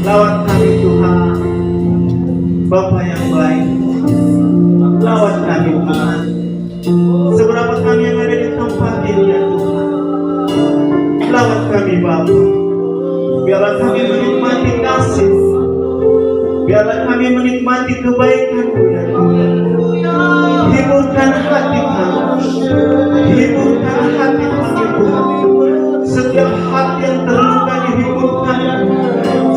Lawat kami Tuhan, Bapa yang baik. Lawat kami Tuhan, seberapa kami yang ada di tempat ini ya Tuhan. Lawat kami Bapa, biarlah kami menikmati kasih, biarlah kami menikmati kebaikan-Mu ya Tuhan. Hiburkan hati kami, hiburkan hati kami Tuhan. Setiap hati yang terluka dihiburkan,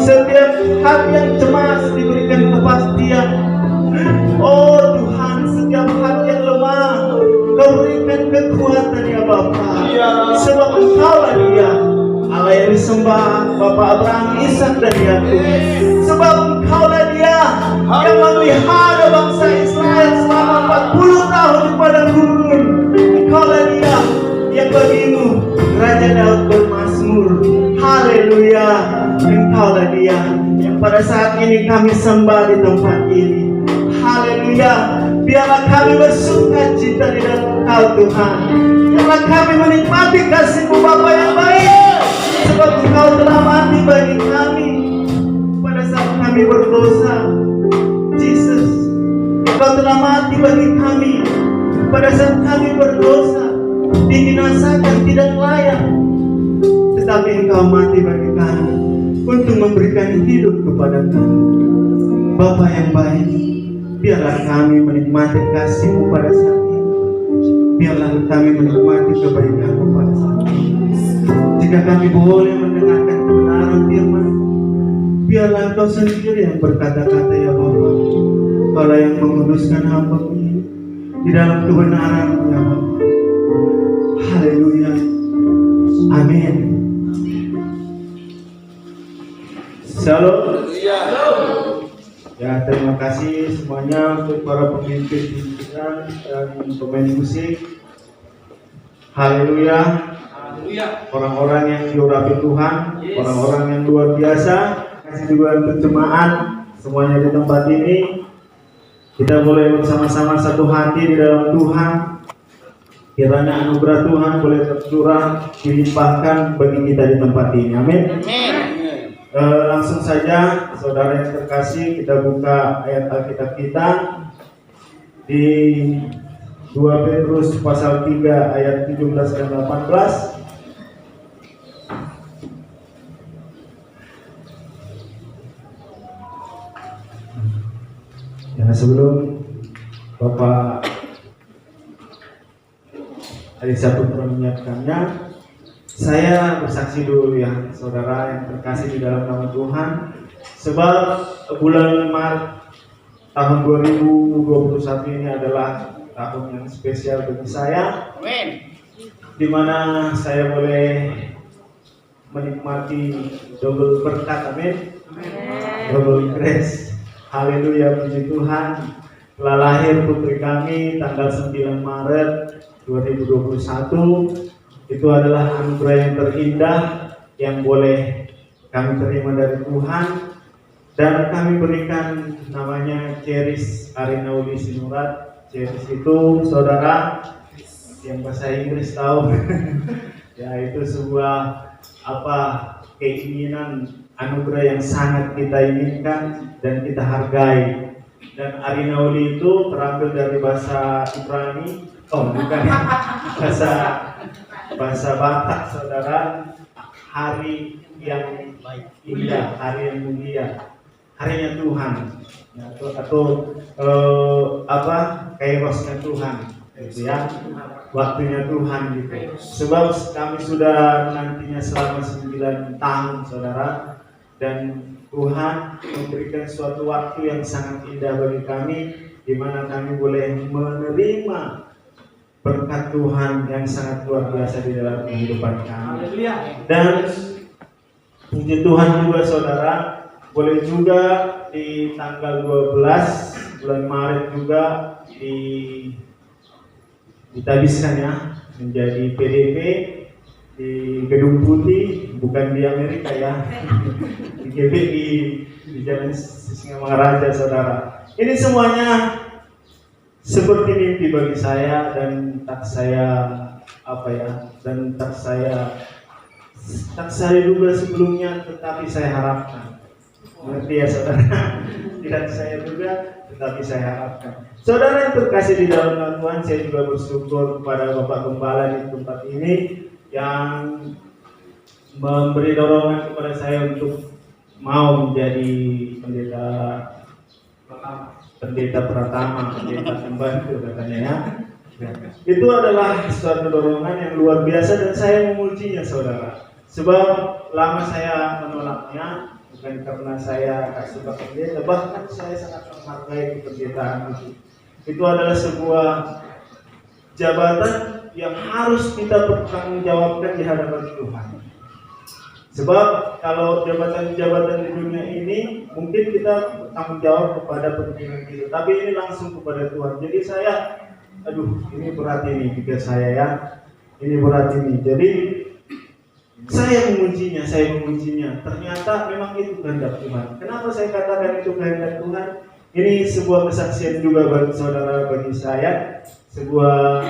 setiap hati yang cemas diberikan kepastian. Oh Tuhan, setiap hati yang lemah Kau berikan kekuatan ya Bapa. Sebab Engkaulah Dia Allah yang disembah, Bapa Abraham, Ishak dan Yakub. Sebab Engkaulah Dia yang memelihara bangsa Israel selama 40 tahun di padang gurun. Engkaulah Dia yang bagimu Raja Daud bermazmur. Haleluya. Engkaulah Dia yang pada saat ini kami sembah di tempat ini. Haleluya. Biarlah kami bersuka cita di dalam Engkau Tuhan. Biarlah kami menikmati kasih-Mu Bapa yang baik. Sebab Engkau telah mati bagi kami pada saat kami berdosa. Jesus, Engkau telah mati bagi kami pada saat kami berdosa, dibinasakan tidak layak. Tetapi Engkau mati bagi kami untuk memberikan hidup kepada kami. Bapa yang baik, biarlah kami menikmati kasih-Mu pada saat ini. Biarlah kami menikmati kebaikan-Mu pada saat ini. Jika kami boleh mendengarkan kebenaran firman, biarlah Engkau sendiri yang berkata-kata ya Bapa. Kaulah yang menguduskan hamba-Mu ini di dalam kebenaran-Mu ya Bapa. Haleluya. Amin. Shalom. Ya, terima kasih semuanya untuk para pemimpin pimpinan dan pemain musik. Haleluya. Orang-orang yang diurapi Tuhan, orang-orang yang luar biasa. Kasih juga untuk jemaat semuanya di tempat ini. Kita boleh bersama-sama satu hati di dalam Tuhan. Kiranya anugerah Tuhan boleh tercurah, dilimpahkan bagi kita di tempat ini. Amin. Langsung saja saudara yang terkasih, kita buka ayat Alkitab kita di 2 Petrus pasal 3 ayat 17 dan 18. Ya, sebelum Bapak Alisa Putra menyiapkannya, saya bersaksi dulu ya saudara yang terkasih di dalam nama Tuhan. Sebab bulan Maret tahun 2021 ini adalah tahun yang spesial bagi saya. Amin. Di mana saya boleh menikmati double berkat. Amin. Double grace. Haleluya, puji Tuhan. Telah lahir putri kami tanggal 9 Maret 2021. Itu adalah anugerah yang terindah yang boleh kami terima dari Tuhan. Dan kami berikan namanya Ceris Arinauli Sinurat. Ceris itu saudara yang bahasa Inggris tahu. Ya, itu sebuah keinginan anugerah yang sangat kita inginkan dan kita hargai. Dan Arinauli itu terambil dari bahasa Ibrani. Oh, bukan. Bahasa Batak saudara, hari yang indah, hari yang mulia, harinya Tuhan, atau kairosnya Tuhan, gitu ya, waktunya Tuhan gitu. Sebab kami sudah menantinya selama 9 tahun saudara, dan Tuhan memberikan suatu waktu yang sangat indah bagi kami, di mana kami boleh menerima berkat Tuhan yang sangat luar biasa di dalam kehidupan kami. Dan puji Tuhan juga saudara, boleh juga di tanggal 12 bulan Maret juga ditabiskan ya menjadi PDP di Gedung Putih, bukan di Amerika ya, di GBI di Jalan Singamangaraja saudara. Ini semuanya seperti mimpi bagi saya dan tak saya duga sebelumnya, tetapi saya harapkan Mengerti ya saudara? Tidak saya juga, tetapi saya harapkan. Saudara yang terkasih di dalam Tuhan, saya juga bersyukur kepada Bapak Gembala di tempat ini yang memberi dorongan kepada saya untuk mau menjadi pendeta pertama, pendeta pembantu katanya ya. Itu adalah suatu dorongan yang luar biasa dan saya memujinya saudara. Sebab lama saya menolaknya bukan karena saya kasih suka pendeta, bahkan saya sangat menghargai penderitaan itu. Itu adalah sebuah jabatan yang harus kita pertanggungjawabkan di hadapan Tuhan. Sebab kalau jabatan-jabatan di dunia ini mungkin kita bertanggung jawab kepada pimpinan kita, tapi ini langsung kepada Tuhan. Jadi saya, ini berat ini juga saya ya, ini berat ini. Jadi saya memujinya. Ternyata memang itu kehendak Tuhan. Kenapa saya katakan itu kehendak Tuhan? Ini sebuah kesaksian juga bagi saudara, bagi saya, sebuah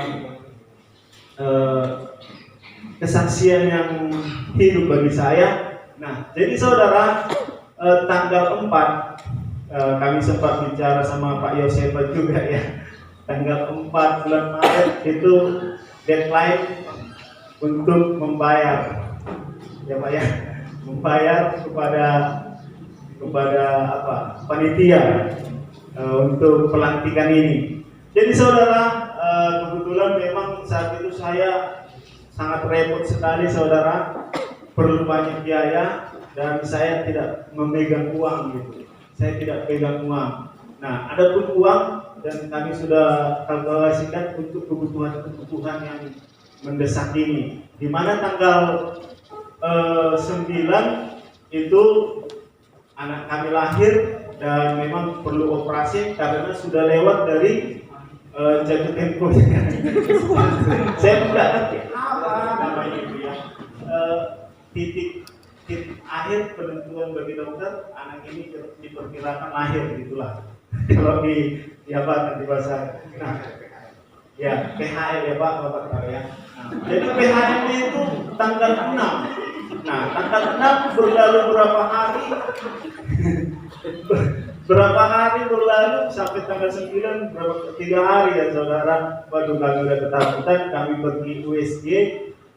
kesaksian yang hidup bagi saya. Nah, jadi saudara, tanggal 4 kami sempat bicara sama Pak Yosefa juga ya. Tanggal 4 bulan Maret itu deadline untuk membayar, ya Pak ya, membayar kepada panitia untuk pelantikan ini. Jadi saudara, kebetulan memang saat itu saya sangat repot sekali saudara, perlu banyak biaya dan saya tidak memegang uang gitu. Saya tidak pegang uang. Nah, adapun uang dan kami sudah kalkulasikan untuk kebutuhan yang mendesak ini. Di mana tanggal 9 itu anak kami lahir dan memang perlu operasi karena sudah lewat dari jatuh tempo. Saya tidak ngerti apa namanya itu ya. Titik akhir penentuan bagi dokter anak ini diperkirakan lahir gitulah. Kalau di nanti bahasa ya PHL ya Pak Bapak tahu ya. Jadi PHL itu tanggal 6. Nah, tanggal 6 berlalu berapa hari berlalu sampai tanggal 9 3 hari ya saudara. Waduh, kami udah ketakutan, kami pergi USG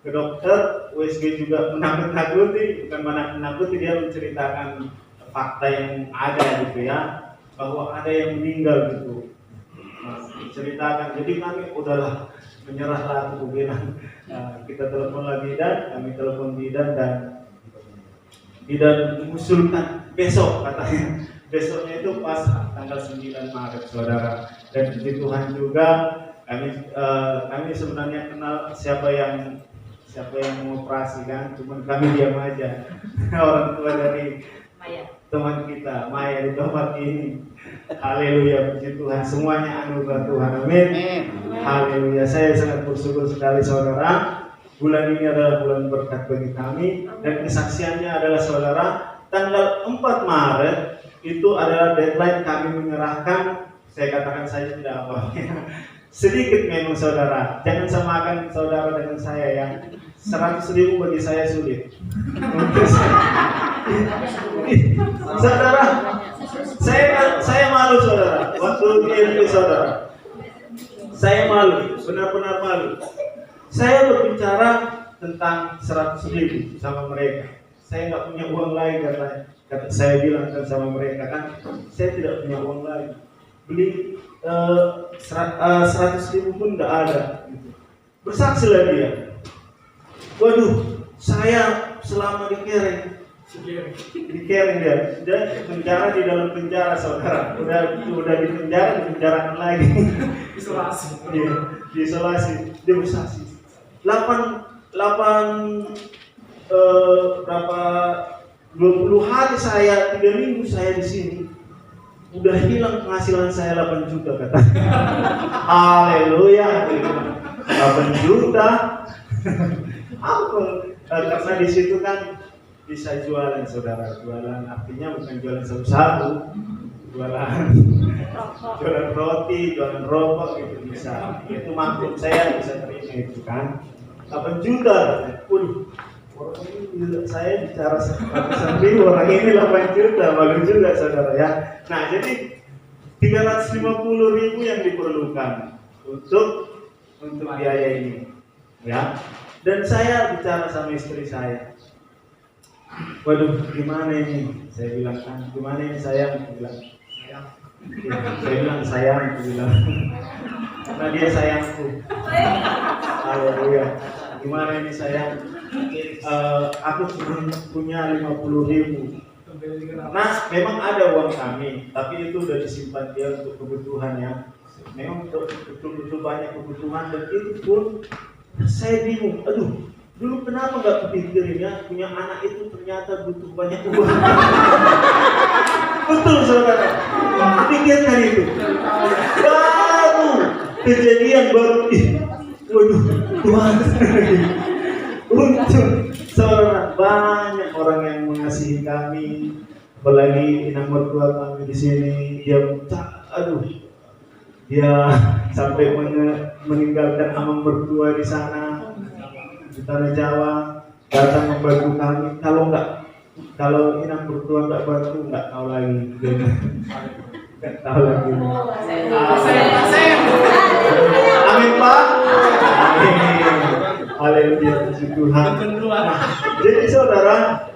ke dokter. USG juga menakut-nakuti, bukan menakut-nakuti, dia menceritakan fakta yang ada gitu ya, bahwa ada yang meninggal gitu. Ceritakan, jadi kami udahlah menyerahlah, aku bilang kita telepon lagi dan kami telepon Bidan dan Bidan mengusulkan besok katanya. Besoknya itu pas tanggal 9 Maret saudara. Dan puji Tuhan juga kami sebenarnya kenal siapa yang mengoperasi kan, cuman kami diam aja. Orang tua dari teman kita Maya di tempat ini. Haleluya, puji Tuhan, semuanya anugerah Tuhan, amin. Haleluya, saya sangat bersyukur sekali saudara. Bulan ini adalah bulan berkat bagi kami dan kesaksiannya adalah saudara, tanggal 4 Maret itu adalah deadline kami menyerahkan. Saya katakan saja tidak apa sedikit memang saudara, jangan samakan saudara dengan saya yang 100.000 bagi saya sulit. Saudara, saya malu saudara, waktu ini saudara, saya malu, benar-benar malu. Saya berbicara tentang 100.000 sama mereka. Saya nggak punya uang lain kata saya bilang kan sama mereka kan, saya tidak punya uang lain. Beli 100.000 pun nggak ada. Gitu. Bersaksilah dia. Waduh, saya selama di Kering dia penjara, di dalam penjara saudara, udah di penjara lagi. Isolasi. Iya, diisolasi, dia bersaksi. 20 hari saya, 3 minggu saya di sini, udah hilang penghasilan saya 8 juta kata. Haleluya, 8 juta. Apa? Karena di situ kan bisa jualan saudara, jualan artinya bukan jualan satu-satu, jualan roti, jualan rokok gitu bisa. Itu maklum saya bisa terima itu kan. 8 juta, orang ini saya bicara sambil orang ini 8 juta, bagus juga saudara ya. Nah jadi 350.000 yang diperlukan untuk biaya ini, ya. Dan saya bicara sama istri saya, waduh gimana ini? Saya bilang kan, gimana ini sayang? Saya bilang sayang, karena dia sayangku. Haleluya. Gimana ini sayang? Aku punya 50.000. Nah, memang ada uang kami, tapi itu udah disimpan dia untuk kebutuhan ya. Memang betul-betul banyak kebutuhan, dan itu pun saya bingung. Aduh, dulu kenapa nggak kepikirin ya, punya anak itu ternyata butuh banyak uang. Betul saudara, pikirkan itu. Baru kejadian waduh Tuhan. Untuk saudara, banyak orang yang mengasihi kami, apalagi inang mertua kami di sini. Dia sampai meninggalkan amang mertua di sana di tanah Jawa, datang membantu kami. Kalau inang mertua nggak bantu, nggak tahu lagi. Nggak tahu lagi. Amin Pak. Amin. Haleluya, puji Tuhan. Jadi saudara,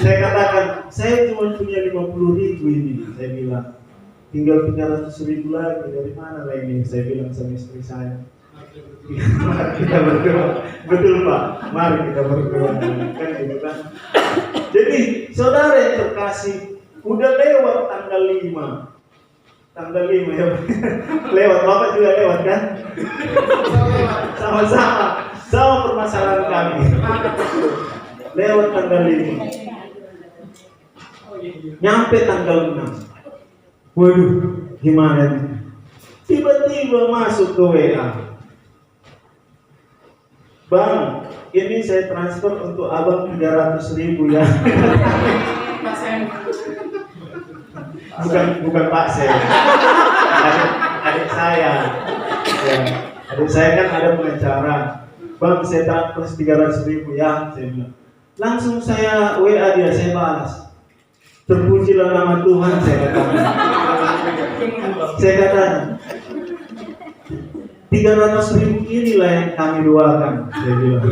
saya katakan, saya cuma punya 50.000 ini. Saya bilang, tinggal 300.000 lagi, dari mana lah ini? Saya bilang sama istri saya. Mari kita berdoa. Betul Pak, mari kita berdoa. Kan gitu kan. Jadi saudara yang terkasih, udah lewat tanggal 5. Tanggal 5 ya. Lewat, Bapak juga lewat kan? Sama permasalahan kami. Lewat tanggal 5. Nyampe tanggal 6. Waduh, gimana nih? Tiba-tiba masuk ke WA. Bang, ini saya transfer untuk abang 300.000 ya. Bukan Pak saya. Adik saya. Ya. Adik saya kan ada pengacara. Bang, saya transfer 300.000 ya, saya bilang. Langsung saya WA dia, saya balas. Terpujilah nama Tuhan, saya katakan. Saya katakan, 300.000 inilah yang kami doakan, saya bilang.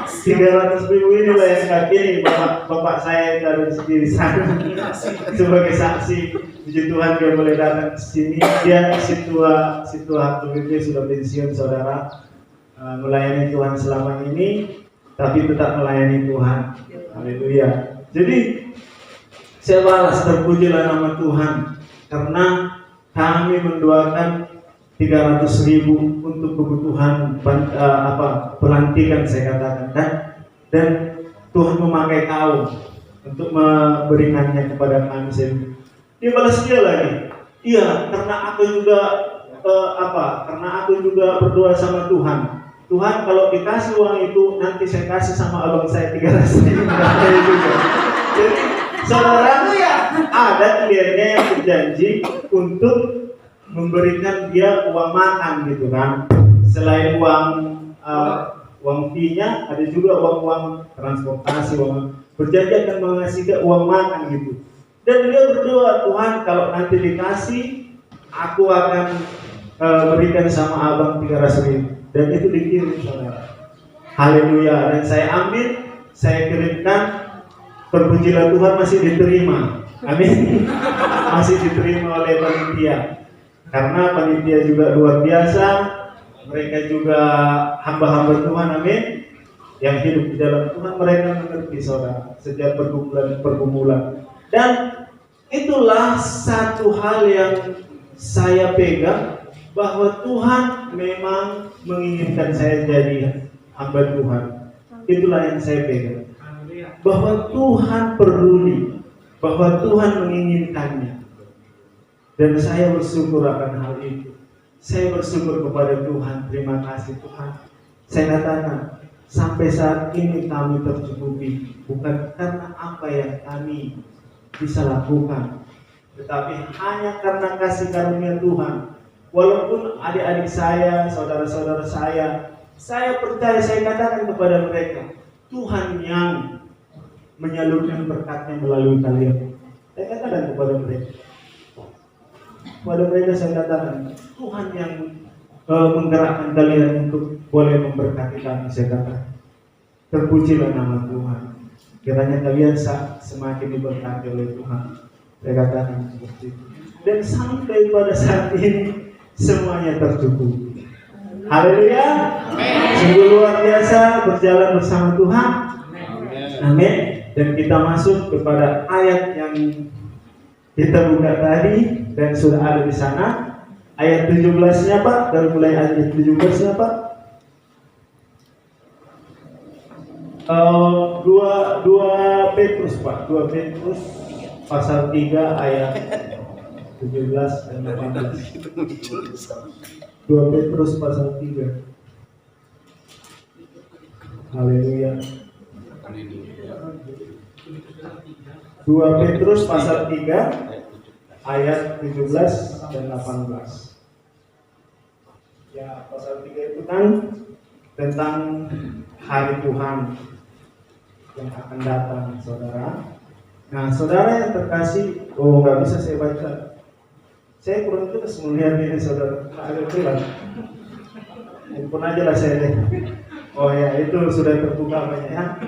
300.000 inilah yang kami, bapak saya yang ada di sana sebagai saksi. Puji Tuhan, dia boleh datang ke sini. Dia situa HPBP sudah pensiun saudara, melayani Tuhan selama ini, tapi tetap melayani Tuhan. Haleluya. Jadi saya balas, terpujilah nama Tuhan, karena kami mendoakan 300.000 untuk kebutuhan pelantikan, saya katakan, dan Tuhan memakai kau untuk memberikannya kepada kami. Dia balas dia lagi, iya, karena aku juga berdoa sama Tuhan. Tuhan, kalau dikasih uang itu nanti saya kasih sama abang saya 300.000 juga. Jadi saudara, ada kliennya yang berjanji untuk memberikan dia uang makan gitu kan. Selain uang fee-nya, ada juga uang transportasi, berjanji akan mengasih ke uang makan gitu. Dan dia berdoa, Tuhan kalau nanti dikasih, aku akan berikan sama abang 300.000. Dan itu dikirim saudara. Haleluya. Dan saya ambil, saya kirimkan. Terpujilah Tuhan, masih diterima. Amin. Masih diterima oleh panitia. Karena panitia juga luar biasa. Mereka juga hamba-hamba Tuhan, amin, yang hidup di dalam Tuhan. Mereka mengerti saudara sejak pergumulan. Dan itulah satu hal yang saya pegang, bahwa Tuhan memang menginginkan saya jadi hamba Tuhan. Itulah yang saya pegang, bahwa Tuhan peduli, bahwa Tuhan menginginkannya. Dan saya bersyukur akan hal itu. Saya bersyukur kepada Tuhan. Terima kasih Tuhan. Saya katakan, sampai saat ini kami tercukupi, bukan karena apa yang kami bisa lakukan, tetapi hanya karena kasih karunia Tuhan. Walaupun adik-adik saya, saudara-saudara saya percaya, saya katakan kepada mereka, Tuhan yang menyalurkan berkatnya melalui kalian. Saya katakan kepada mereka saya katakan, Tuhan yang menggerakkan kalian untuk boleh memberkati kami. Saya katakan, terpujilah nama Tuhan. Kiranya kalian semakin diberkati oleh Tuhan. Saya katakan seperti itu. Dan sampai pada saat ini semuanya tercukupi. Haleluya. Sungguh luar biasa berjalan bersama Tuhan. Amin. Dan kita masuk kepada ayat yang kita buka tadi dan sudah ada di sana. Ayat 17-nya Pak, dari mulai ayat 17-nya Pak. 2 Petrus Pak, 2 Petrus pasal 3 ayat 17 dan 18. 2 Petrus pasal 3. Haleluya. 2 Petrus pasal 3 ayat 17 dan 18. Ya, pasal 3 itu kan tentang hari Tuhan yang akan datang, saudara. Nah, saudara yang terkasih, nggak bisa saya baca. Saya kurang terus melihat ini, saudara. Agak jelas. Handphone aja lah saya deh. Oh ya, itu sudah terbuka banyak ya.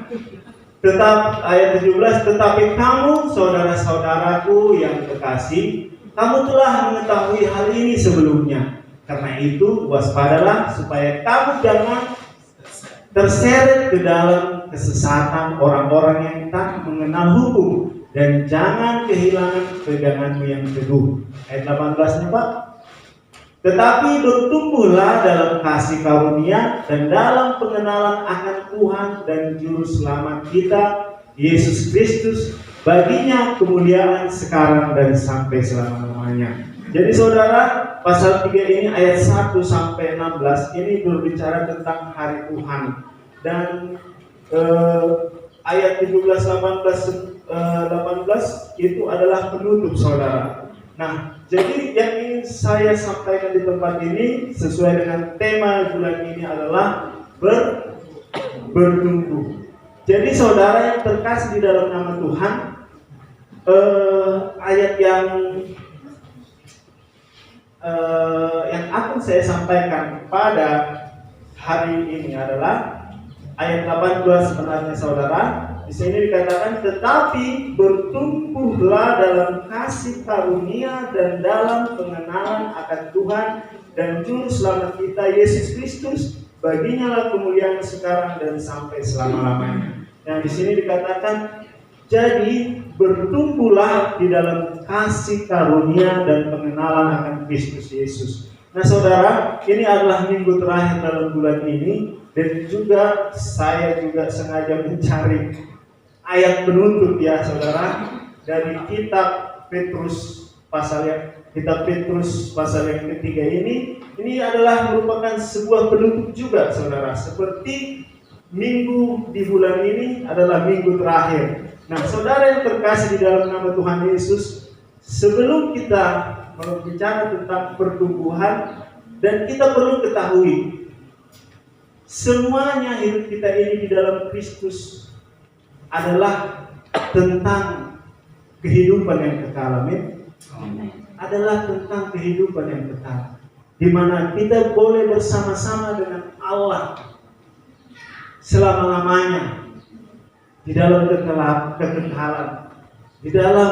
Tetap ayat 17, tetapi kamu saudara-saudaraku yang terkasih, kamu telah mengetahui hal ini sebelumnya. Karena itu waspadalah supaya kamu jangan terseret ke dalam kesesatan orang-orang yang tak mengenal hukum, dan jangan kehilangan peganganmu yang teguh. Ayat 18-nya Pak. Tetapi bertumbuhlah dalam kasih karunia dan dalam pengenalan akan Tuhan dan Juru Selamat kita, Yesus Kristus. Baginya kemuliaan sekarang dan sampai selama-lamanya. Jadi saudara, pasal 3 ini ayat 1 sampai 16 ini berbicara tentang hari Tuhan. Dan ayat 17-18 itu adalah penutup saudara. Nah, jadi yang ingin saya sampaikan di tempat ini sesuai dengan tema bulan ini adalah bertumbuh. Jadi saudara yang terkasih di dalam nama Tuhan, ayat yang akan saya sampaikan pada hari ini adalah ayat 18 sebenarnya saudara. Di sini dikatakan, tetapi bertumbuhlah dalam kasih karunia dan dalam pengenalan akan Tuhan dan Juru Selamat kita Yesus Kristus. Baginya lah kemuliaan sekarang dan sampai selama-lamanya. Nah, di sini dikatakan, jadi bertumbuhlah di dalam kasih karunia dan pengenalan akan Kristus Yesus. Nah, saudara, ini adalah minggu terakhir dalam bulan ini, dan juga saya juga sengaja mencari ayat penutup ya saudara dari kitab Petrus pasal yang ketiga ini adalah merupakan sebuah penutup juga saudara, seperti minggu di bulan ini adalah minggu terakhir. Nah, saudara yang terkasih di dalam nama Tuhan Yesus, sebelum kita berbicara tentang pertumbuhan, dan kita perlu ketahui semuanya hidup kita ini di dalam Kristus adalah tentang kehidupan yang kekal. Amin. Adalah tentang kehidupan yang kekal, di mana kita boleh bersama-sama dengan Allah selama-lamanya di dalam kekekalan, di dalam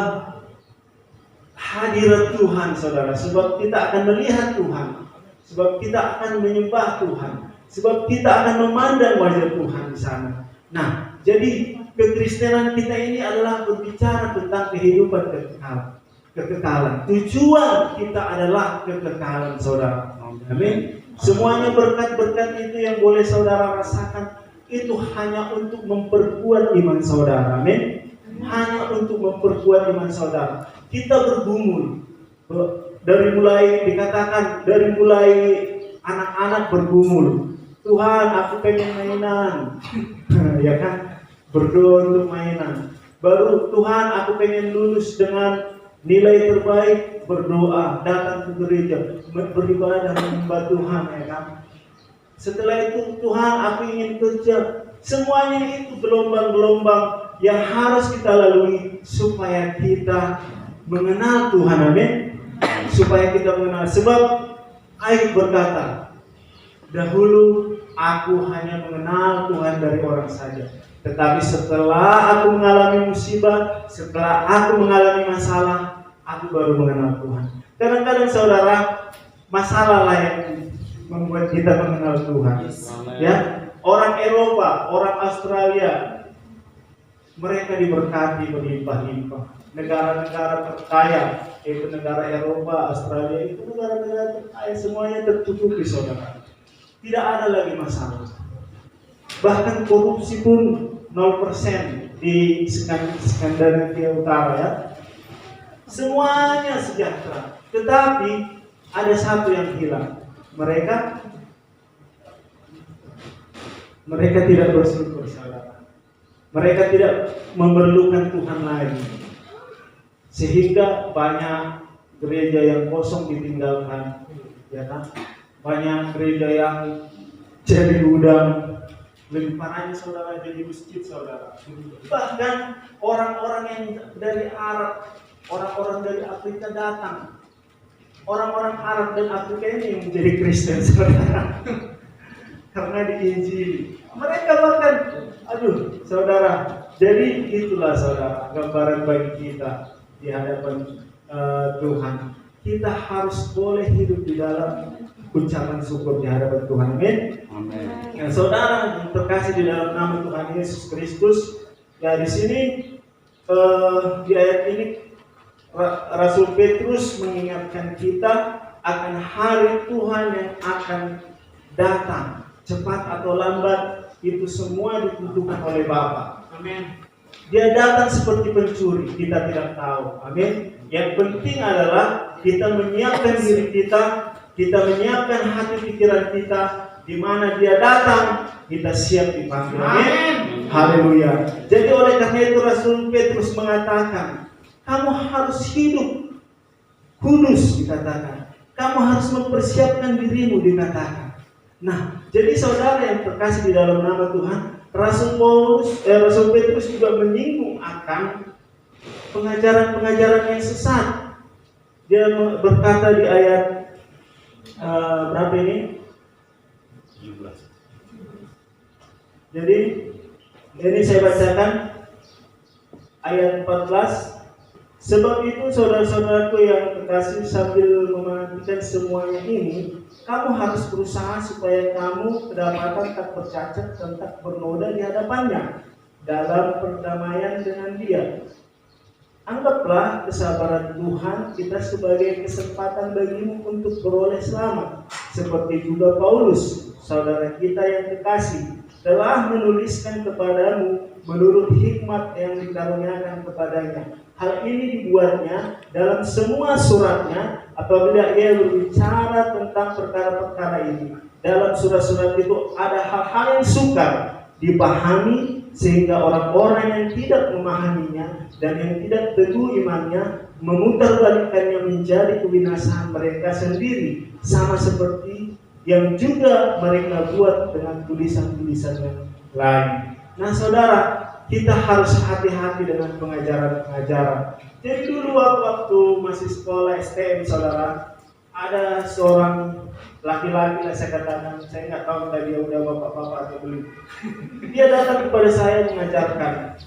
hadirat Tuhan saudara. Sebab kita akan melihat Tuhan, sebab kita akan menyembah Tuhan, sebab kita akan memandang wajah Tuhan di sana. Nah, jadi kekristenan kita ini adalah berbicara tentang kehidupan kekekalan. Tujuan kita adalah kekekalan saudara. Amin. Semuanya berkat-berkat itu yang boleh saudara rasakan, itu hanya untuk memperkuat iman saudara. Amin. Hanya untuk memperkuat iman saudara. Kita bergumul. Dari mulai anak-anak bergumul. Tuhan, aku pengen mainan. Ya kan? Berdoa untuk mainan. Baru Tuhan, aku pengen lulus dengan nilai terbaik. Berdoa, datang ke gereja, beribadah, menyembah Tuhan, ya kan? Setelah itu, Tuhan, aku ingin kerja Semuanya itu gelombang-gelombang yang harus kita lalui supaya kita mengenal Tuhan. Amin. Supaya kita mengenal. Sebab Ayub berkata, dahulu aku hanya mengenal Tuhan dari orang saja. Tetapi setelah aku mengalami musibah, setelah aku mengalami masalah, aku baru mengenal Tuhan. Kadang-kadang saudara, masalah lah yang membuat kita mengenal Tuhan. Ya, orang Eropa, orang Australia, mereka diberkati berlimpah-limpah. Negara-negara terkaya, yaitu negara Eropa, Australia, itu negara-negara terkaya, semuanya tercukupi saudara. Tidak ada lagi masalah. Bahkan korupsi pun 0% di Skandinavia Utara ya. Semuanya sejahtera. Tetapi ada satu yang hilang. Mereka tidak bersyukur saudara. Mereka tidak memerlukan Tuhan lagi. Sehingga banyak gereja yang kosong ditinggalkan, ya kan? Banyak gereja yang jadi gudang, lebih parahnya saudara jadi masjid saudara. Bahkan orang-orang yang dari Arab, orang-orang dari Afrika datang. Orang-orang Arab dan Afrika ini yang menjadi Kristen saudara. Karena diinjili. Mereka bahkan, aduh saudara. Jadi itulah saudara gambaran bagi kita di hadapan Tuhan. Kita harus boleh hidup di dalam ucapan syukur di hadapan Tuhan. Amin. Amin. Nah, saudara yang terkasih di dalam nama Tuhan Yesus Kristus, ya di sini di ayat ini Rasul Petrus mengingatkan kita akan hari Tuhan yang akan datang, cepat atau lambat itu semua ditentukan oleh Bapa. Amin. Dia datang seperti pencuri, kita tidak tahu. Amin. Yang penting adalah kita menyiapkan diri kita menyiapkan hati pikiran kita, di mana dia datang, kita siap dipanggil. Amin. Haleluya. Jadi oleh karena itu Rasul Petrus mengatakan, kamu harus hidup kudus dikatakan. Kamu harus mempersiapkan dirimu dikatakan. Nah, jadi saudara yang terkasih di dalam nama Tuhan, Rasul Petrus juga menyinggung akan pengajaran-pengajaran yang sesat. Dia berkata di ayat berapa ini? 17. Jadi ini saya bacakan ayat 14. Sebab itu saudara-saudaraku yang terkasih, sambil menantikan semuanya ini, kamu harus berusaha supaya kamu kedapatan tak bercacat dan tak bernoda di hadapannya dalam perdamaian dengan Dia. Anggaplah kesabaran Tuhan kita sebagai kesempatan bagimu untuk beroleh selamat, seperti juga Paulus, saudara kita yang kekasih, telah menuliskan kepadamu menurut hikmat yang dikaruniakan kepadanya. Hal ini dibuatnya dalam semua suratnya apabila ia berbicara tentang perkara-perkara ini. Dalam surat-surat itu ada hal-hal yang sukar dipahami, sehingga orang-orang yang tidak memahaminya dan yang tidak teguh imannya memutarbalikkannya menjadi kebinasaan mereka sendiri, sama seperti yang juga mereka buat dengan tulisan-tulisan yang lain. Nah saudara, kita harus hati-hati dengan pengajaran-pengajaran. Jadi dulu waktu masih sekolah STM saudara, ada seorang laki-laki lah saya katakan, saya nggak tahu tadi dia udah bapak-bapak atau belum. Dia datang kepada saya mengajarkan,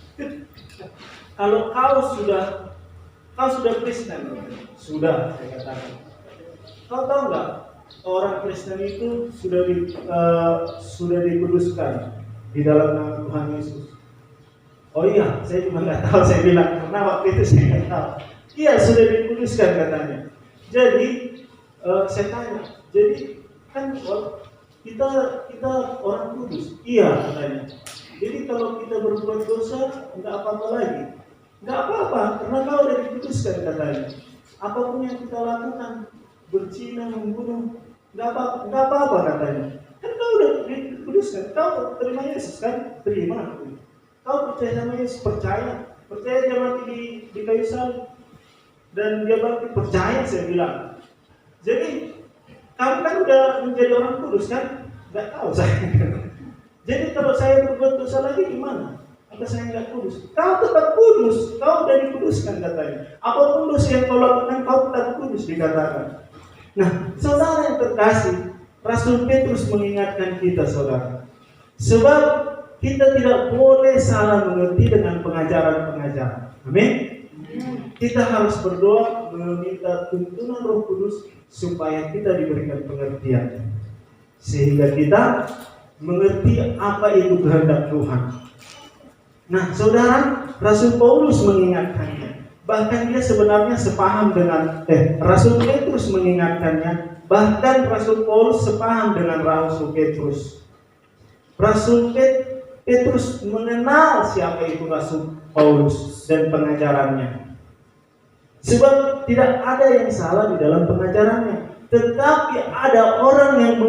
kalau kau sudah Kristen, sudah saya katakan. Kau tahu nggak, orang Kristen itu sudah dikuduskan di dalam nama Tuhan Yesus. Oh iya, saya cuma nggak tahu, saya bilang karena waktu itu saya nggak tahu. Iya, sudah dikuduskan katanya. Jadi saya tanya, jadi kan kita orang kudus. Iya katanya. Jadi kalau kita berbuat dosa nggak apa-apa lagi. Nggak apa-apa, karena kau udah dikuduskan katanya. Apapun yang kita lakukan, berzina, membunuh, nggak apa-apa katanya. Kan kau udah dikuduskan, kau terima Yesus kan? Terima. Kau percaya sama Yesus, percaya dia mati di kayu salib dan dia bangkit, percaya saya bilang. Jadi kamu kan udah menjadi orang kudus kan? Nggak tahu saya. Jadi kalau saya berbuat dosa lagi gimana? Apa saya nggak kudus? Kau tetap kudus, kau udah dikuduskan katanya. Apapun dosa yang kau lakukan, kau tetap kudus dikatakan. Nah, saudara yang terkasih, Rasul Petrus mengingatkan kita, saudara. Sebab kita tidak boleh salah mengerti dengan pengajaran-pengajaran. Amin. Kita harus berdoa meminta tuntunan Roh Kudus supaya kita diberikan pengertian, sehingga kita mengerti apa itu kehendak Tuhan. Nah, saudara, Rasul Paulus mengingatkannya. Bahkan dia sebenarnya sepaham dengan Rasul Petrus mengingatkannya. Bahkan Rasul Paulus sepaham dengan Rasul Petrus. Rasul Petrus mengenal siapa itu Rasul Paulus dan pengajarannya. Sebab tidak ada yang salah di dalam pengajarannya, tetapi ada orang yang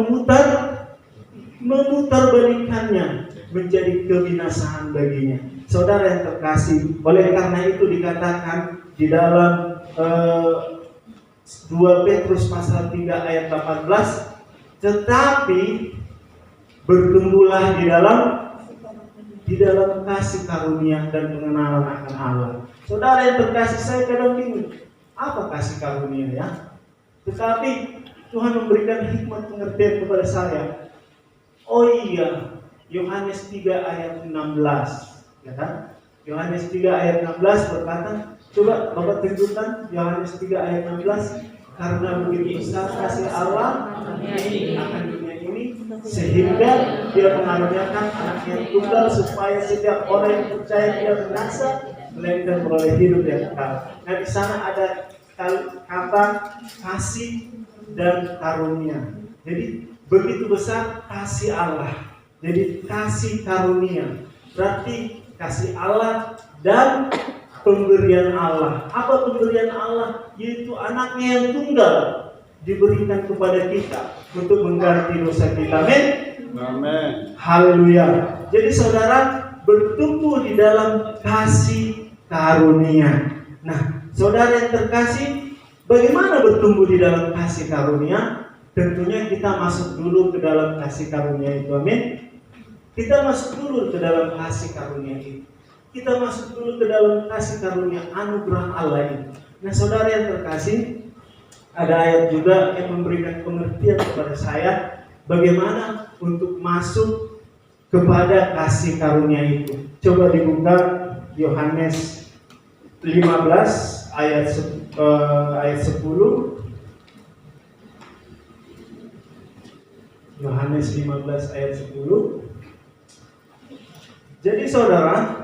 memutarbalikkannya menjadi kebinasaan baginya. Saudara yang terkasih, oleh karena itu dikatakan di dalam 2 Petrus pasal 3 ayat 18, tetapi bertumbuhlah di dalam kasih karunia dan pengenalan akan Allah. Saudara yang terkasih, saya kadang bingung, apa kasih karunia ya? Tetapi Tuhan memberikan hikmat pengertian kepada saya. Oh iya, Yohanes 3 ayat 16, ya kan? Yohanes 3 ayat 16 berkata, coba Bapak tunjukkan Yohanes 3 ayat 16, karena begitu besar kasih Allah akan dunia ini, sehingga Dia mengaruniakan Anak yang tunggal supaya setiap orang yang percaya tidak binasa, melainkan beroleh hidup yang kekal. Nah, di sana ada kata kasih dan karunia. Jadi begitu besar kasih Allah. Jadi kasih karunia berarti kasih Allah dan pemberian Allah. Apa pemberian Allah? Yaitu anaknya yang tunggal diberikan kepada kita untuk mengganti dosa kita. Amin. Amin. Haleluya. Jadi saudara bertumbuh di dalam kasih karunia. Nah, saudara yang terkasih, bagaimana bertumbuh di dalam kasih karunia? Tentunya kita masuk dulu ke dalam kasih karunia itu. Amin. Kita masuk dulu ke dalam kasih karunia itu. Kita masuk dulu ke dalam kasih karunia anugerah Allah itu. Nah, saudara yang terkasih, ada ayat juga yang memberikan pengertian kepada saya bagaimana untuk masuk kepada kasih karunia itu. Coba dibuka Yohanes 15 ayat 10. Yohanes 15 ayat 10. Jadi saudara,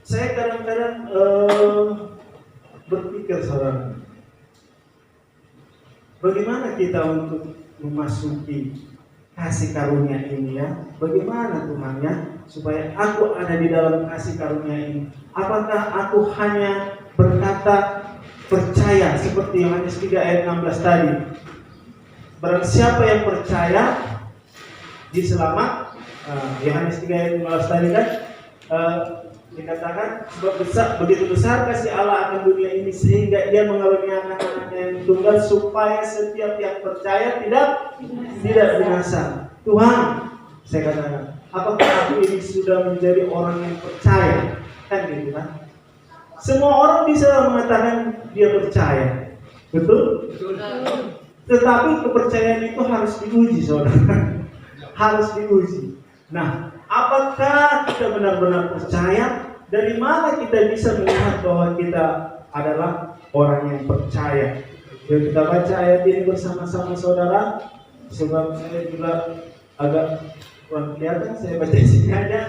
saya kadang-kadang berpikir saudara, bagaimana kita untuk memasuki kasih karunia ini ya? Bagaimana Tuhan ya, supaya aku ada di dalam kasih karunia ini? Apakah aku hanya berkata percaya seperti Yohanes 3 ayat 16 tadi? Barang siapa yang percaya diselamat, Yohanes 3 ayat 15 tadi kan dikatakan sebab begitu besar kasih Allah akan dunia ini sehingga Dia mengaruniakan anaknya yang tunggal supaya setiap yang percaya tidak binasa. Tuhan, saya katakan, apakah aku ini sudah menjadi orang yang percaya? Kan gitu kan? Semua orang bisa mengatakan dia percaya, betul? Tetapi kepercayaan itu harus diuji, saudara. Harus diuji. Nah, apakah kita benar-benar percaya? Dari mana kita bisa melihat bahwa kita adalah orang yang percaya? Jadi kita baca ayat ini bersama-sama, saudara. Sebab saya juga agak kurang kelihatan, saya baca di sini aja.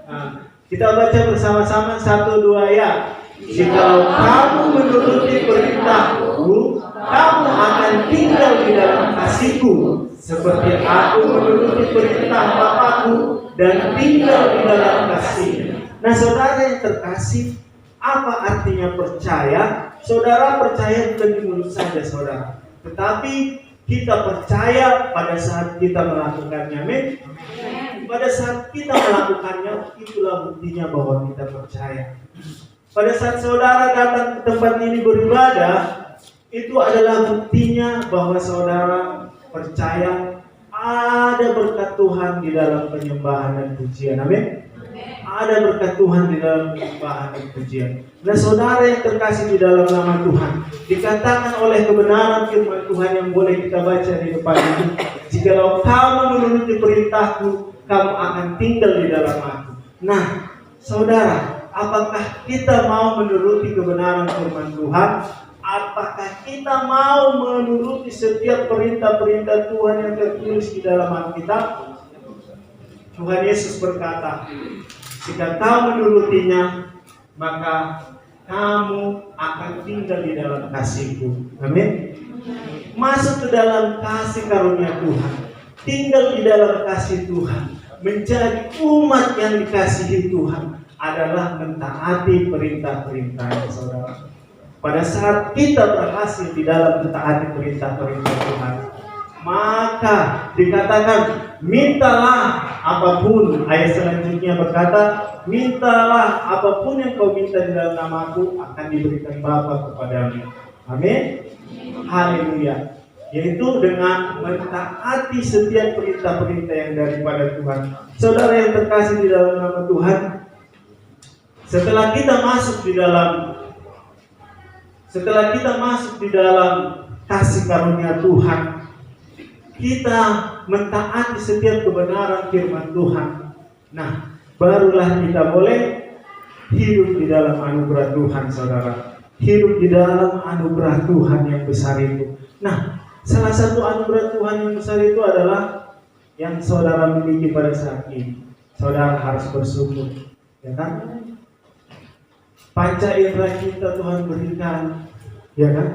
Nah, kita baca bersama-sama 1-2 ya. Jikalau kamu menuruti perintahku, kamu akan tinggal di dalam kasihku, seperti aku menuruti perintah Bapakku dan tinggal di dalam kasih. Nah, saudara yang terkasih, apa artinya percaya? Saudara percaya bukan di mulut saja, saudara, tetapi kita percaya pada saat kita melakukannya. Amin. Pada saat kita melakukannya, itulah buktinya bahwa kita percaya. Pada saat saudara datang ke tempat ini beribadah, itu adalah buktinya bahwa saudara percaya ada berkat Tuhan di dalam penyembahan dan pujian. Amin. Ada berkat Tuhan di dalam penyembahan dan pujian. Nah, saudara yang terkasih di dalam nama Tuhan, dikatakan oleh kebenaran firman Tuhan yang boleh kita baca di depan ini, jikalau kamu menuruti perintahku, kamu akan tinggal di dalam aku. Nah, saudara, apakah kita mau menuruti kebenaran firman Tuhan? Apakah kita mau menuruti setiap perintah-perintah Tuhan yang tertulis di dalam Alkitab? Tuhan Yesus berkata, jika kau menurutinya, maka kamu akan tinggal di dalam kasih-Ku. Amin. Masuk ke dalam kasih karunia Tuhan, tinggal di dalam kasih Tuhan, menjadi umat yang dikasihi Tuhan adalah mentaati perintah-perintahnya, saudara. Pada saat kita berhasil di dalam mentaati perintah-perintah Tuhan, maka dikatakan, mintalah apapun. Ayat selanjutnya berkata, mintalah apapun yang kau minta di dalam namaku akan diberikan Bapa kepadamu. Amin. Haleluya. Yaitu dengan mentaati setiap perintah-perintah yang daripada Tuhan. Saudara yang terkasih di dalam nama Tuhan, setelah kita masuk di dalam kasih karunia Tuhan, kita mentaati setiap kebenaran firman Tuhan. Nah, barulah kita boleh hidup di dalam anugerah Tuhan, saudara. Hidup di dalam anugerah Tuhan yang besar itu. Nah, salah satu anugerah Tuhan yang besar itu adalah yang saudara miliki pada saat ini. Saudara harus bersyukur, ya kan? Panca indera kita Tuhan berikan, ya kan?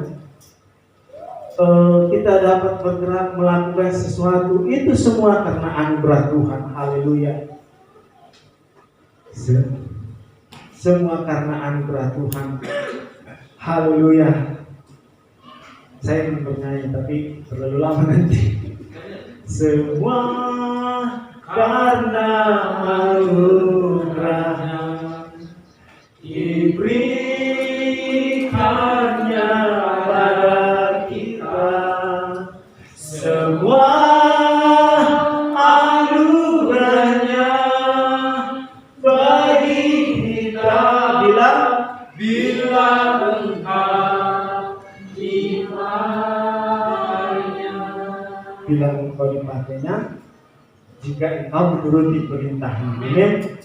Kita dapat bergerak melakukan sesuatu, itu semua karena anugerah Tuhan. Haleluya. Semua karena anugerah Tuhan. Haleluya. Saya ingin bernyanyi tapi terlalu lama nanti. Semua karena anugerah diberikannya pada kita. Semua anugerahnya bagi kita. Bila engkau dipakainya, jika engkau menuruti perintahnya. Amin.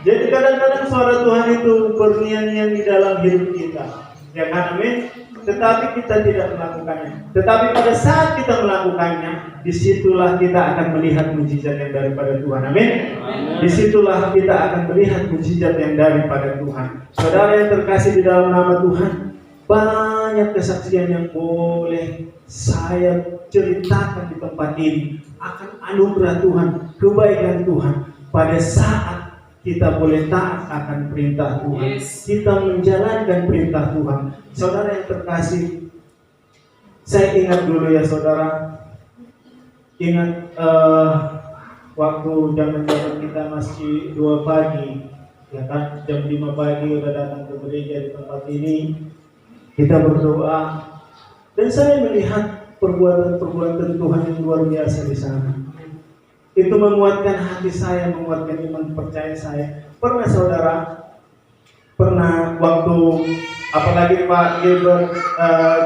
Jadi kadang-kadang suara Tuhan itu bernyanyian di dalam hidup kita, ya kan? Amin. Tetapi kita tidak melakukannya. Tetapi pada saat kita melakukannya, disitulah kita akan melihat mujizat yang daripada Tuhan. Amin. Disitulah kita akan melihat mujizat yang daripada Tuhan. Saudara yang terkasih di dalam nama Tuhan, banyak kesaksian yang boleh saya ceritakan di tempat ini akan anugerah Tuhan, kebaikan Tuhan pada saat kita boleh taat akan perintah Tuhan. Kita menjalankan perintah Tuhan. Saudara yang terkasih, saya ingat dulu ya saudara, ingat waktu zaman-zaman kita masih 2 pagi, ya kan, jam 5 pagi udah datang ke gereja di tempat ini, kita berdoa, dan saya melihat perbuatan-perbuatan Tuhan yang luar biasa di sana. Itu menguatkan hati saya, menguatkan iman percaya saya. Pernah saudara, waktu apalagi Pak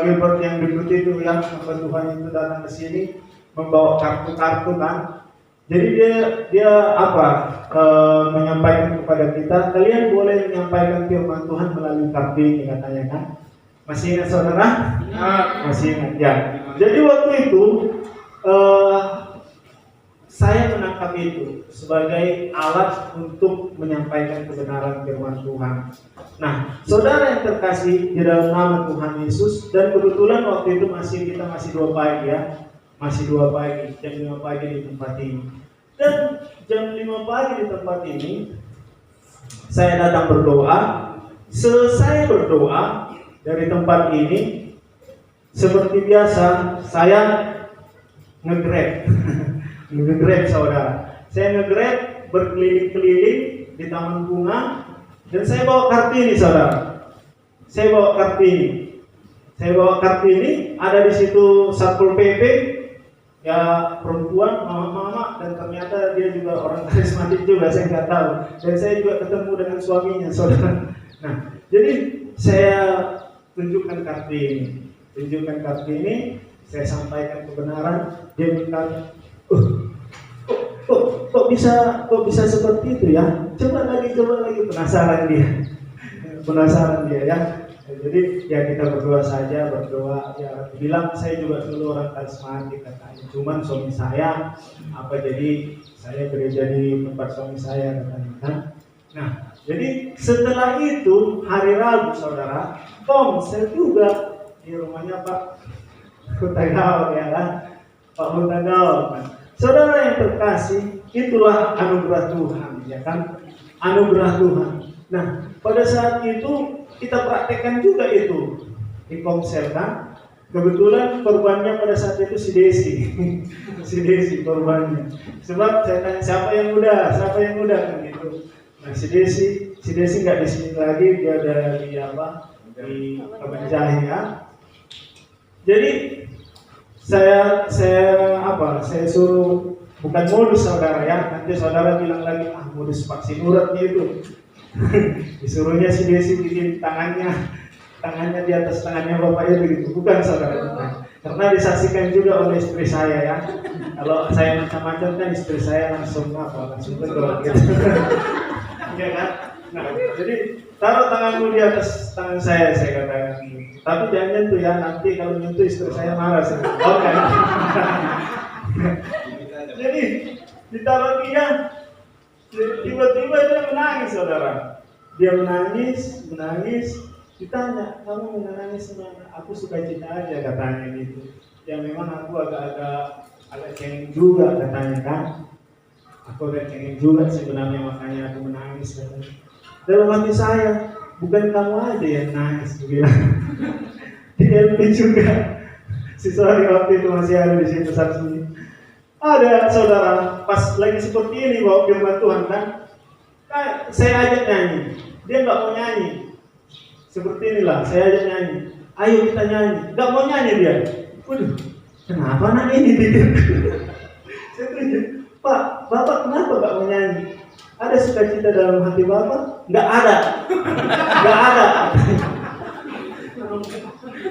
Gilbert yang debut itu, yang hamba Tuhan itu datang ke sini membawa kartu-kartu kan. Jadi dia menyampaikan kepada kita, kalian boleh menyampaikan firman Tuhan melalui kartu ini, katanya kan. Masih ingat saudara? Masih ingat ya. Jadi waktu itu saya menangkap itu sebagai alat untuk menyampaikan kebenaran firman Tuhan. Nah, saudara yang terkasih di dalam nama Tuhan Yesus, dan kebetulan waktu itu kita masih 2 pagi ya. Masih 2 pagi, jam 5 pagi di tempat ini. Dan jam 5 pagi di tempat ini, saya datang berdoa. Selesai berdoa dari tempat ini, seperti biasa, saya nge-grab. Nge-grab saudara. Saya nge-grab berkeliling-keliling di taman bunga, dan saya bawa kartu ini saudara. Saya bawa kartu ini, ada di situ Satpol PP, ya perempuan, mama-mama, dan ternyata dia juga orang karismatik juga, saya nggak tahu. Dan saya juga ketemu dengan suaminya, saudara. Nah, jadi saya tunjukkan kartu ini, saya sampaikan kebenaran. Dia minta, kok bisa seperti itu ya? Coba lagi, penasaran dia ya. Jadi ya kita berdoa saja, ya bilang saya juga dulu orang karismatik katanya, cuman suami saya jadi saya gereja di tempat suami saya katanya kan. Nah, jadi setelah itu hari Rabu saudara, komsel juga di rumahnya Pak Hutagawa ya kan, Pak Hutagawa. Nah, saudara yang terkasih, itulah anugerah Tuhan ya kan, anugerah Tuhan. Nah, pada saat itu kita praktekkan juga itu di komsel kan. Kebetulan korbannya pada saat itu si Desi korbannya. Sebab saya tanya siapa yang udah kan gitu. Nah si Desi nggak di sini lagi, dia ada di Kabanjahe ya. Jadi saya suruh, bukan modus saudara ya, nanti saudara bilang lagi modus vaksin uratnya itu. Disuruhnya si Desi bikin tangannya di atas tangannya bapaknya begitu, bukan saudara. Karena disaksikan juga oleh istri saya ya. Kalau saya macam-macam kan istri saya langsung tegur gitu. Ya kan? Nah, jadi taruh tanganmu di atas tangan saya katakan. Tapi jangan nyentuh ya, nanti kalau nyentuh istri saya marah. Oke. Jadi ditaruh dia. Tiba-tiba dia menangis saudara. Dia menangis. Ditanya, kamu menangis kenapa? Aku suka cita aja katanya gitu. Ya memang aku agak cengeng juga katanya kan. Aku agak cengeng juga sebenarnya, makanya aku menangis katanya. Dalam hati saya, bukan kamu aja yang nangis, dia bilang. Di LP juga. Si sorry waktu itu masih ada di situ saksinya. Ada saudara, pas lagi seperti ini bawa firman Tuhan kan, saya ajak nyanyi, dia nggak mau nyanyi. Seperti inilah, saya ajak nyanyi, ayo kita nyanyi, nggak mau nyanyi dia. Waduh, kenapa anak ini pikir? Saya tanya, Pak, Bapak kenapa nggak mau nyanyi? Ada sukacita dalam hati Bapak? Nggak ada.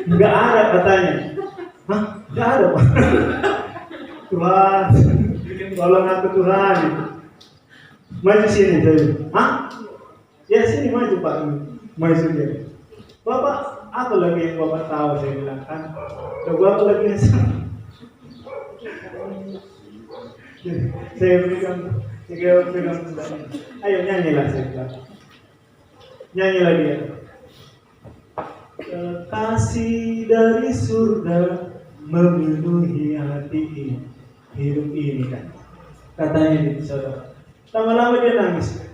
Nggak ada katanya. Hah? Nggak ada Pak. Tuhan, tolong aku Tuhan. Maju sini saya. Hah? Ya sini maju Pak. Maju dia. Bapak, apa lagi yang Bapak tahu? Saya bilang kan. Bapak lagi yang saya pegang. Ayo nyanyilah saya bilang. Nyanyi lagi ya. Kasih dari surga memenuhi hati ini. Hidup ini kan, katanya gitu saudara. Lama-lama dia nangis.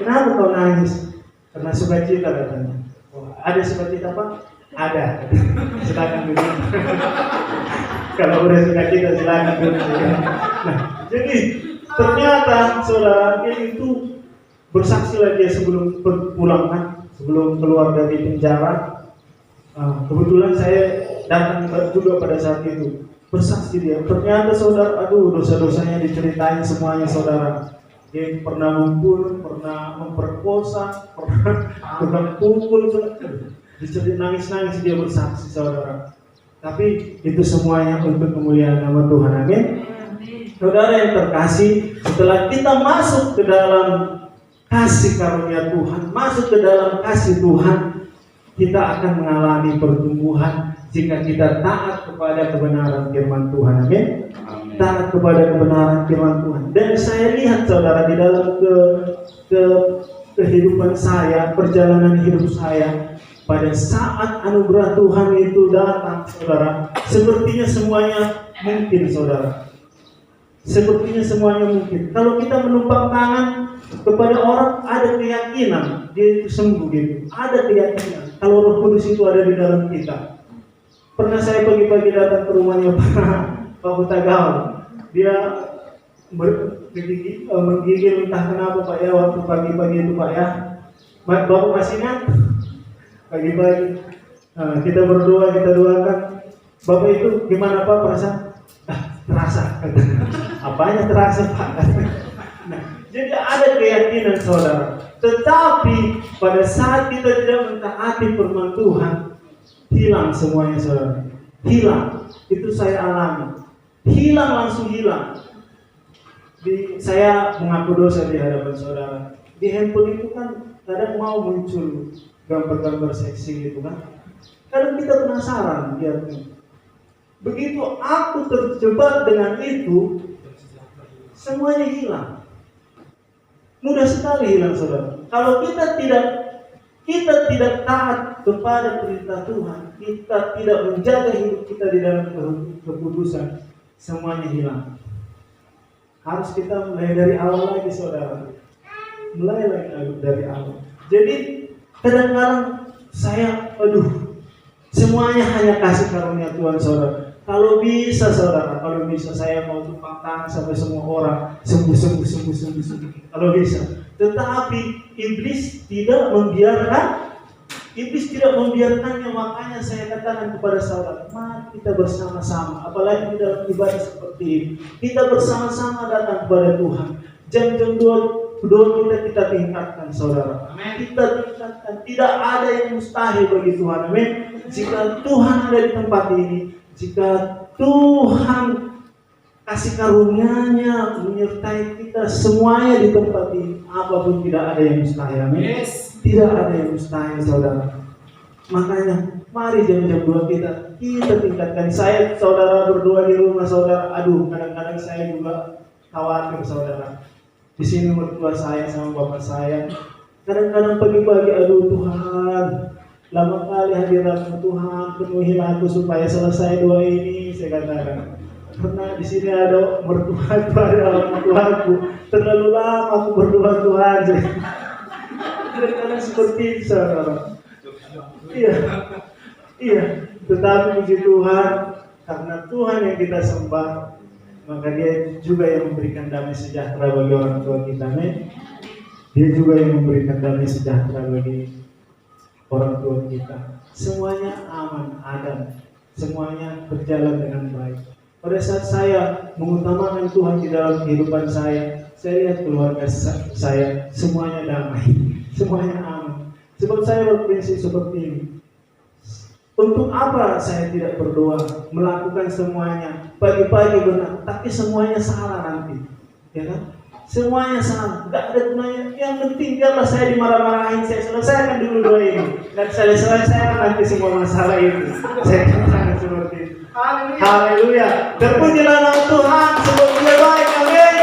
Kenapa kau nangis? Karena sukacita katanya. Oh, ada sukacita Pak? Ada. Silakan duduk. Kalau udah sukacita silakan duduk. Nah, jadi ternyata saudara dia itu bersaksi lagi sebelum pulang kan, sebelum keluar dari penjara. Kebetulan saya datang juga pada saat itu, bersaksi dia. Ternyata saudara, dosa-dosanya diceritain semuanya saudara. Dia pernah membunuh, pernah memperkosa, pernah tukang pukul, diceritain nangis-nangis dia bersaksi saudara. Tapi itu semuanya untuk kemuliaan nama Tuhan, amin. Saudara yang terkasih, setelah kita masuk ke dalam kasih karunia Tuhan, masuk ke dalam kasih Tuhan, kita akan mengalami pertumbuhan jika kita taat kepada kebenaran firman Tuhan, amin. Taat kepada kebenaran firman Tuhan. Dan saya lihat saudara di dalam kehidupan saya, perjalanan hidup saya, pada saat anugerah Tuhan itu datang saudara, sepertinya semuanya mungkin saudara. Sepertinya semuanya mungkin. Kalau kita menumpang tangan kepada orang, ada keyakinan dia itu sembuh gitu. Ada keyakinan kalau Roh Kudus itu ada di dalam kita. Pernah saya pagi-pagi datang ke rumahnya Pak Hutagawa. Dia menggigil entah kenapa Pak ya, waktu pagi-pagi itu Pak ya. Bapak masih ingat? Pagi-pagi kita berdoa, kita doakan. Bapak itu gimana Pak perasaan? Terasa. Apanya terasa Pak? Nah, jadi ada keyakinan saudara. Tetapi pada saat kita tidak mentaati firman Tuhan, hilang semuanya saudara. Hilang. Itu saya alami. Hilang, langsung hilang. Saya mengaku dosa di hadapan saudara. Di handphone itu kan kadang mau muncul gambar-gambar seksi gitu kan. Kadang kita penasaran lihatnya. Begitu aku terjebak dengan itu, semuanya hilang. Mudah sekali hilang saudara. Kalau kita tidak taat kepada perintah Tuhan, kita tidak menjaga hidup kita di dalam kekudusan, semuanya hilang. Harus kita mulai dari awal lagi saudara. Mulai lagi dari awal. Jadi kadang-kadang saya, semuanya hanya kasih karunia Tuhan saudara. Kalau bisa saudara, kalau bisa saya mau tumpang tangan sampai semua orang sembuh. Kalau bisa. Tetapi iblis tidak membiarkannya, makanya saya katakan kepada saudara, mari kita bersama-sama, apalagi di dalam ibadah seperti ini, kita bersama-sama datang kepada Tuhan. Jam-jam doa kita tingkatkan saudara. Kita tingkatkan, tidak ada yang mustahil bagi Tuhan. Amin. Jika Tuhan ada di tempat ini, jika Tuhan kasih karunia-Nya menyertai kita semuanya di tempat ini, apapun tidak ada yang mustahil. Amin. Tidak ada yang mustahil saudara. Makanya mari jam-jam doa kita tingkatkan. Saya saudara berdoa di rumah saudara, kadang-kadang saya juga khawatir saudara. Di sini mertua saya sama bapak saya, kadang-kadang pagi-pagi, Tuhan, lama kali hadiratmu Tuhan, penuhilah aku supaya selesai doa ini, saya katakan. Karena di sini ada mertua aku, terlalu lama aku berdoa Tuhan. Kadang-kadang seperti itu saudara. Iya. Tetapi puji Tuhan, karena Tuhan yang kita sembah, maka Dia juga yang memberikan damai sejahtera bagi orang tua kita. Amin. Dia juga yang memberikan damai sejahtera bagi orang tua kita. Semuanya aman, adem. Semuanya berjalan dengan baik. Pada saat saya mengutamakan Tuhan di dalam kehidupan saya lihat keluarga saya semuanya damai, semuanya aman. Sebab saya berprinsip seperti ini. Untuk apa saya tidak berdoa, melakukan semuanya pagi-pagi benar, tapi semuanya salah nanti, ya kan? Semuanya salah, nggak ada gunanya. Yang penting biarlah saya dimarah-marahin, saya selesaikan dulu doa ini, dan saya selesaikan nanti semua masalah itu. Saya katakan seperti itu. Haleluya. Terpujilah nama Tuhan, sebab Dia baik. Amin.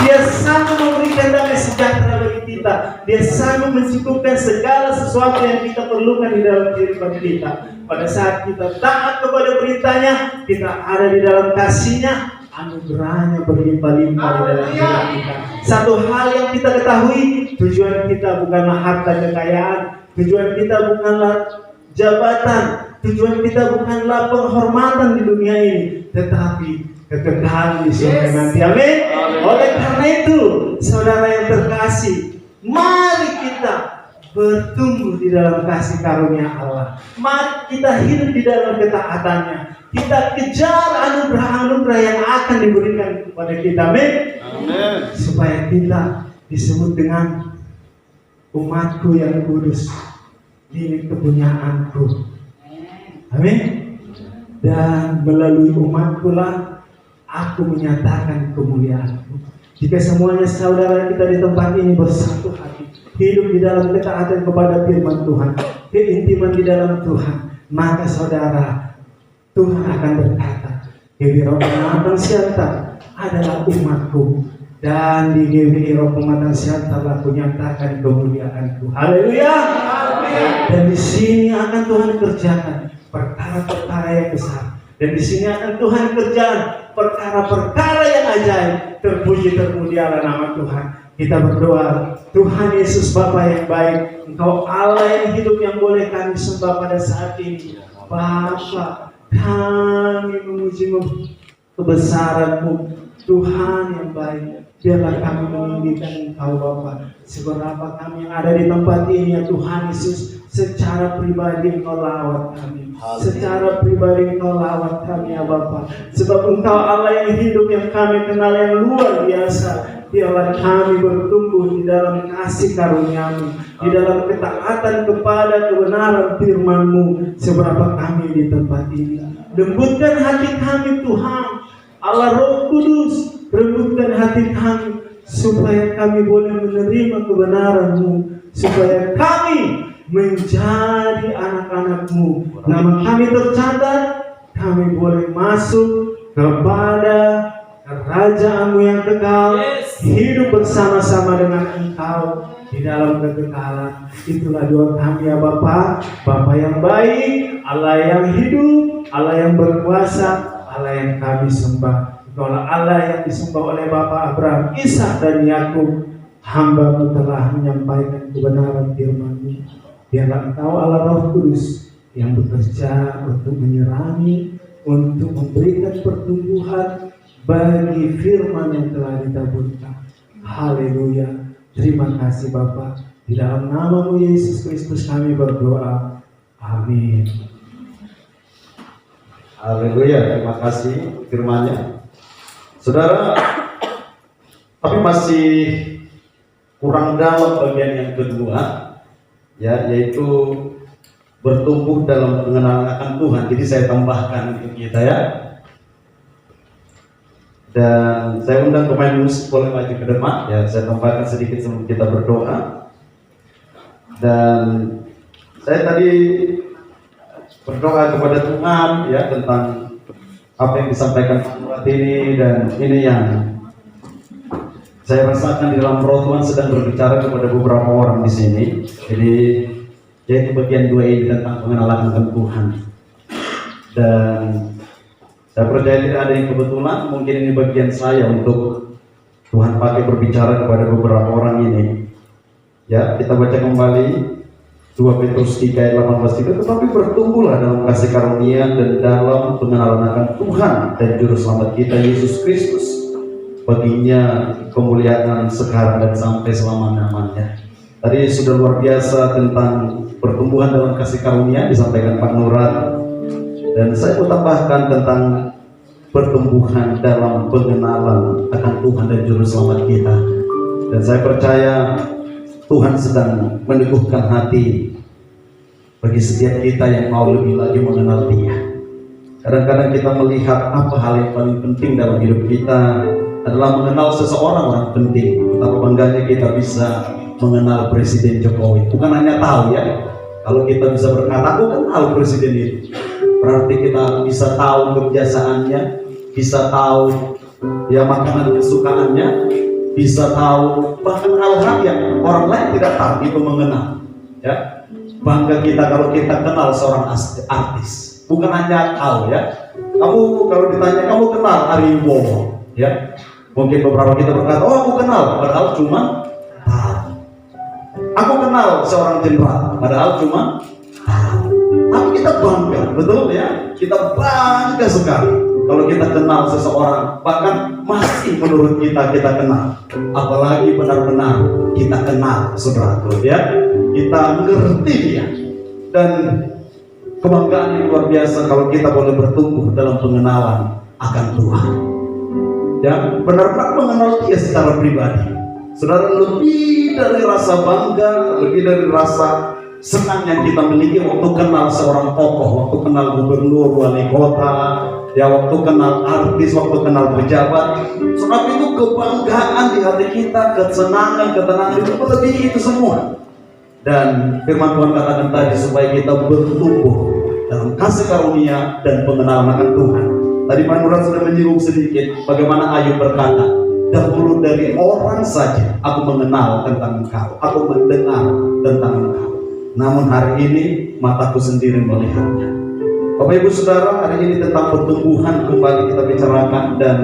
Dia sanggup memberikan damai sejahtera bagi kita. Dia sanggup mencukupkan segala sesuatu yang kita perlukan di dalam kehidupan kita. Pada saat kita taat kepada perintahnya, kita ada di dalam kasih-Nya, anugerah-Nya berlimpah-limpah di dalam hidup kita. Satu hal yang kita ketahui, tujuan kita bukanlah harta kekayaan, tujuan kita bukanlah jabatan, tujuan kita bukanlah penghormatan di dunia ini, tetapi kekekalan di surga nanti. Amin. Oleh karena itu, saudara yang terkasih, mari kita bertumbuh di dalam kasih karunia Allah. Mari kita hidup di dalam ketaatan-Nya. Kita kejar anugerah-anugerah yang akan diberikan kepada kita. Amin. Supaya kita disebut dengan umatku yang kudus, ini kepunyaanku. Amin. Dan melalui umatku lah aku menyatakan kemuliaanku. Jika semuanya saudara kita di tempat ini bersatu hati, hidup di dalam ketaatan kepada firman Tuhan, keintiman di dalam Tuhan, maka saudara, Tuhan akan berkata, GBI Roh Pematang Siantar adalah umatku, dan di GBI Roh Pematang Siantar aku nyatakan kemuliaanku. Haleluya. Dan di sini akan Tuhan kerjakan perkara-perkara yang besar. Dan di sini akan Tuhan kerjakan perkara-perkara yang ajaib. Terpuji termulialah nama Tuhan. Kita berdoa, Tuhan Yesus Bapa yang baik, Engkau Allah yang hidup yang boleh kami sembah pada saat ini. Bapa, kami memuji kebesaran-Mu, Tuhan yang baik. Biarlah kami meninggikan Engkau Bapa. Seberapa kami yang ada di tempat ini ya Tuhan Yesus, secara pribadi Engkau lawat kami. Secara pribadi Engkau lawat kami ya Bapa. Sebab Engkau Allah yang hidup, yang kami kenal, yang luar biasa. Biarlah kami bertumbuh di dalam kasih karunia-Mu, di dalam ketaatan kepada kebenaran firman-Mu. Seberapa kami di tempat ini, lembutkan hati kami Tuhan Allah Roh Kudus, lembutkan hati kami supaya kami boleh menerima kebenaran-Mu, supaya kami menjadi anak-anak-Mu. Nama kami tercatat, kami boleh masuk kepada kerajaan-Mu yang kekal, hidup bersama-sama dengan Engkau di dalam kekekalan. Itulah doa kami ya Bapa, Bapa yang baik, Allah yang hidup, Allah yang berkuasa, Allah yang kami sembah. Engkaulah Allah yang disembah oleh Bapa Abraham, Ishak dan Yakub. Hamba-Mu telah menyampaikan kebenaran firman-Mu. Biarlah Engkau Allah Roh Kudus yang bekerja untuk menyerangi, untuk memberikan pertumbuhan bagi firman yang telah ditaburkan. Haleluya. Terima kasih Bapa. Di dalam nama-Mu Yesus Kristus kami berdoa. Amin. Haleluya, terima kasih firman-Nya. Saudara, tapi masih kurang dalam bagian yang kedua, ya, yaitu bertumbuh dalam pengenalan akan Tuhan. Jadi saya tambahkan untuk kita ya. Dan saya undang pemain musik boleh maju ke depan, ya. Saya tambahkan sedikit sebelum kita berdoa. Dan saya tadi berdoa kepada Tuhan ya tentang apa yang disampaikan surat ini, dan ini yang saya rasakan di dalam roh. Tuhan sedang berbicara kepada beberapa orang di sini. Jadi yaitu bagian 2 ini tentang pengenalan akan Tuhan. Dan saya percaya tidak ada yang kebetulan, mungkin ini bagian saya untuk Tuhan pakai berbicara kepada beberapa orang ini. Ya, kita baca kembali 2 Petrus 3 ayat 18, tetapi bertumbuhlah dalam kasih karunia dan dalam pengenalan akan Tuhan dan Juru Selamat kita Yesus Kristus. Baginya kemuliaan sekarang dan sampai selama-lamanya. Tadi sudah luar biasa tentang pertumbuhan dalam kasih karunia disampaikan Pak Nurat, dan saya mau tambahkan tentang pertumbuhan dalam pengenalan akan Tuhan dan Juru Selamat kita. Dan saya percaya Tuhan sedang meneguhkan hati bagi setiap kita yang mau lebih lagi mengenal Dia. Kadang-kadang kita melihat apa hal yang paling penting dalam hidup kita adalah mengenal seseorang, orang penting. Betapa bangganya kita bisa mengenal Presiden Jokowi. Bukan hanya tahu ya, kalau kita bisa berkata aku kenal Presiden itu, berarti kita bisa tahu kebiasaannya, bisa tahu ya makanan kesukaannya, bisa tahu bahkan hal-hal yang orang lain tidak tahu, itu mengenal. Ya, bangga kita kalau kita kenal seorang artis. Bukan hanya tahu ya. Kamu kalau ditanya kamu kenal Ari Wibowo, ya mungkin beberapa kita berkata oh aku kenal, padahal cuma tahu. Aku kenal seorang jenderal, padahal cuma tahu. Tapi kita bangga, betul ya? Kita bangga sekali kalau kita kenal seseorang, bahkan masih menurut kita kenal, apalagi benar-benar kita kenal, saudaraku ya, kita mengerti dia. Dan kebanggaan yang luar biasa kalau kita boleh bertumbuh dalam pengenalan akan Tuhan ya, benar-benar mengenal Dia secara pribadi. Saudara, lebih dari rasa bangga, lebih dari rasa senang yang kita miliki waktu kenal seorang tokoh, waktu kenal gubernur, wali kota, ya waktu kenal artis, waktu kenal pejabat. Sebab itu kebanggaan di hati kita, kesenangan, ketenangan itu melebihi itu semua. Dan firman Tuhan katakan tadi supaya kita bertumbuh dalam kasih karunia dan pengenalan akan Tuhan. Tadi Pak Nuran sudah menyinggung sedikit bagaimana Ayub berkata, dahulu dari orang saja aku mengenal tentang Engkau, aku mendengar tentang Engkau, namun hari ini mataku sendiri melihatnya. Bapak Ibu Saudara, hari ini tentang pertumbuhan kembali kita bicarakan. Dan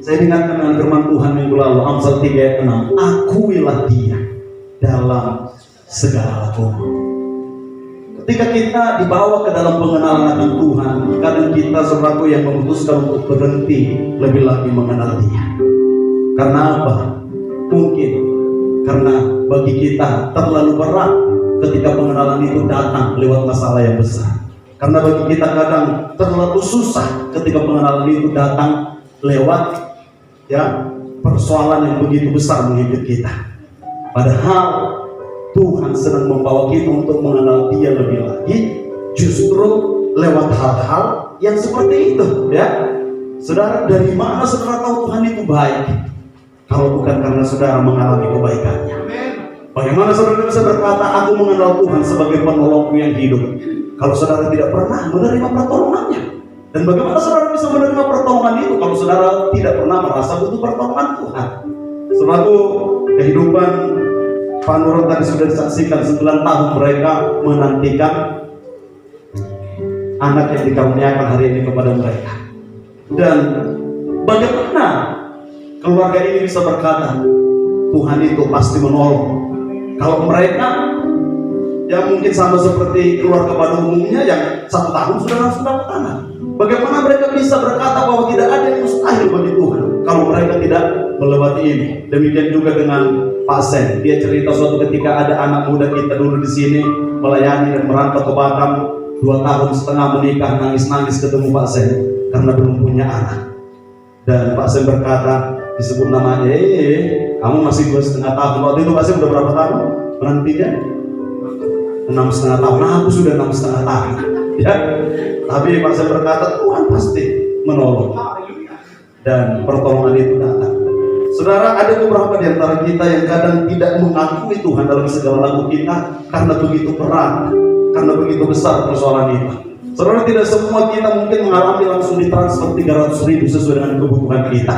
saya ingatkan dengan firman Tuhan minggu lalu, Amsal 3 ayat 6, akuilah Dia dalam segala lakumu. Ketika kita dibawa ke dalam pengenalan akan Tuhan, kadang kita saudaraku yang memutuskan untuk berhenti lebih lagi mengenal Dia. Karena apa? Mungkin karena bagi kita terlalu berat ketika pengenalan itu datang lewat masalah yang besar. Karena bagi kita kadang terlalu susah ketika pengenalan itu datang lewat persoalan yang begitu besar menghidup kita. Padahal Tuhan sedang membawa kita untuk mengenal Dia lebih lagi, justru lewat hal-hal yang seperti itu, ya. Saudara, dari mana saudara tahu Tuhan itu baik? Kalau bukan karena saudara mengalami kebaikannya. Bagaimana saudara bisa berkata, aku mengenal Tuhan sebagai penolongku yang hidup, kalau saudara tidak pernah menerima pertolongannya? Dan bagaimana saudara bisa menerima pertolongan itu kalau saudara tidak pernah merasa butuh pertolongan Tuhan? Sebab kehidupan Pak Nurul tadi sudah disaksikan, 9 tahun mereka menantikan anak yang dikaruniakan hari ini kepada mereka. Dan bagaimana keluarga ini bisa berkata, Tuhan itu pasti menolong? Kalau mereka yang mungkin sama seperti keluarga pada umumnya yang 1 tahun sudah langsung dapat anak. Bagaimana mereka bisa berkata bahwa tidak ada yang mustahil bagi Tuhan kalau mereka tidak melewati ini? Demikian juga dengan Pak Sen. Dia cerita suatu ketika ada anak muda kita dulu di sini melayani dan merantau ke Batam, 2 tahun setengah menikah, nangis-nangis ketemu Pak Sen karena belum punya anak. Dan Pak Sen berkata, disebut namanya, kamu masih 2,5 tahun. Waktu itu Pak Sen udah berapa tahun menantinya? 6,5 tahun. Nah, aku sudah 6,5 tahun. Ya, tapi Pak Sen berkata, Tuhan pasti menolong. Dan pertolongan itu datang. Saudara, ada beberapa di antara kita yang kadang tidak mengakui Tuhan dalam segala laku kita karena begitu berat, karena begitu besar persoalan itu. Saudara, tidak semua kita mungkin mengalami langsung ditransfer 300.000 sesuai dengan kebutuhan kita.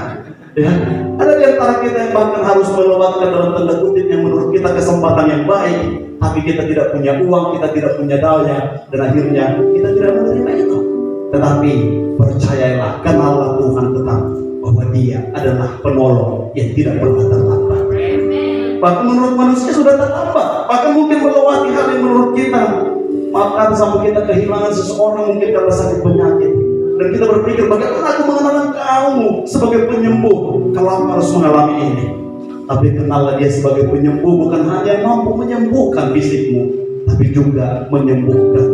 Ya, ada di antara kita yang bahkan harus melewatkan dalam tanda kutip yang menurut kita kesempatan yang baik, tapi kita tidak punya uang, kita tidak punya daya, dan akhirnya kita tidak menerima itu. Tetapi percayalah, kenallah Tuhan tetap bahwa Dia adalah penolong yang tidak pernah terlambat. Bahkan menurut manusia sudah terlambat, bahkan mungkin melewati hal yang menurut kita, maafkan sampai kita kehilangan seseorang mungkin karena sakit penyakit, dan kita berpikir bagaimana aku mengenal kamu sebagai penyembuh kalau aku harus mengalami ini. Tapi kenallah Dia sebagai penyembuh, bukan hanya mampu menyembuhkan fisikmu, tapi juga menyembuhkan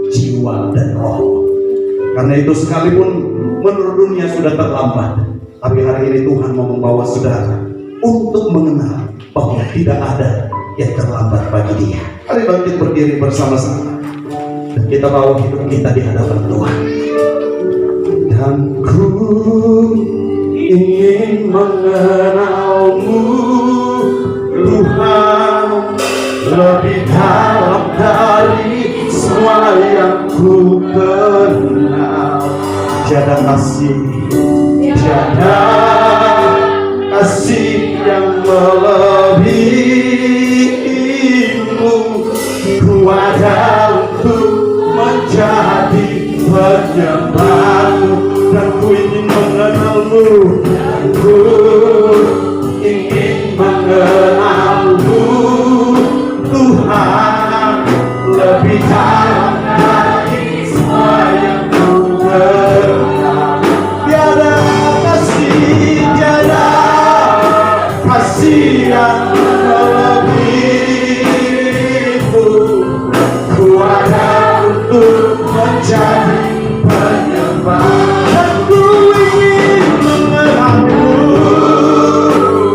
jiwa dan roh. Karena itu sekalipun menurut dunia sudah terlambat, tapi hari ini Tuhan mau membawa saudara untuk mengenal bahwa tidak ada yang terlambat bagi Dia. Mari bangkit berdiri bersama-sama dan kita bawa hidup kita di hadapan Tuhan. Dan ku ingin mengenalmu Tuhan lebih dalam dari semua yang ku kenal. Tiada kasih yang melebihimu. Ku ada untuk menjadi penyembahmu, dan ku ingin mengenalmu, dan ku ingin mengenalmu Tuhan lebih dalam dari semua yang ku kenal. Tiada kasih yang melebihimu. Ku ada untuk menjadi penyembah, dan ku ingin mengenalmu.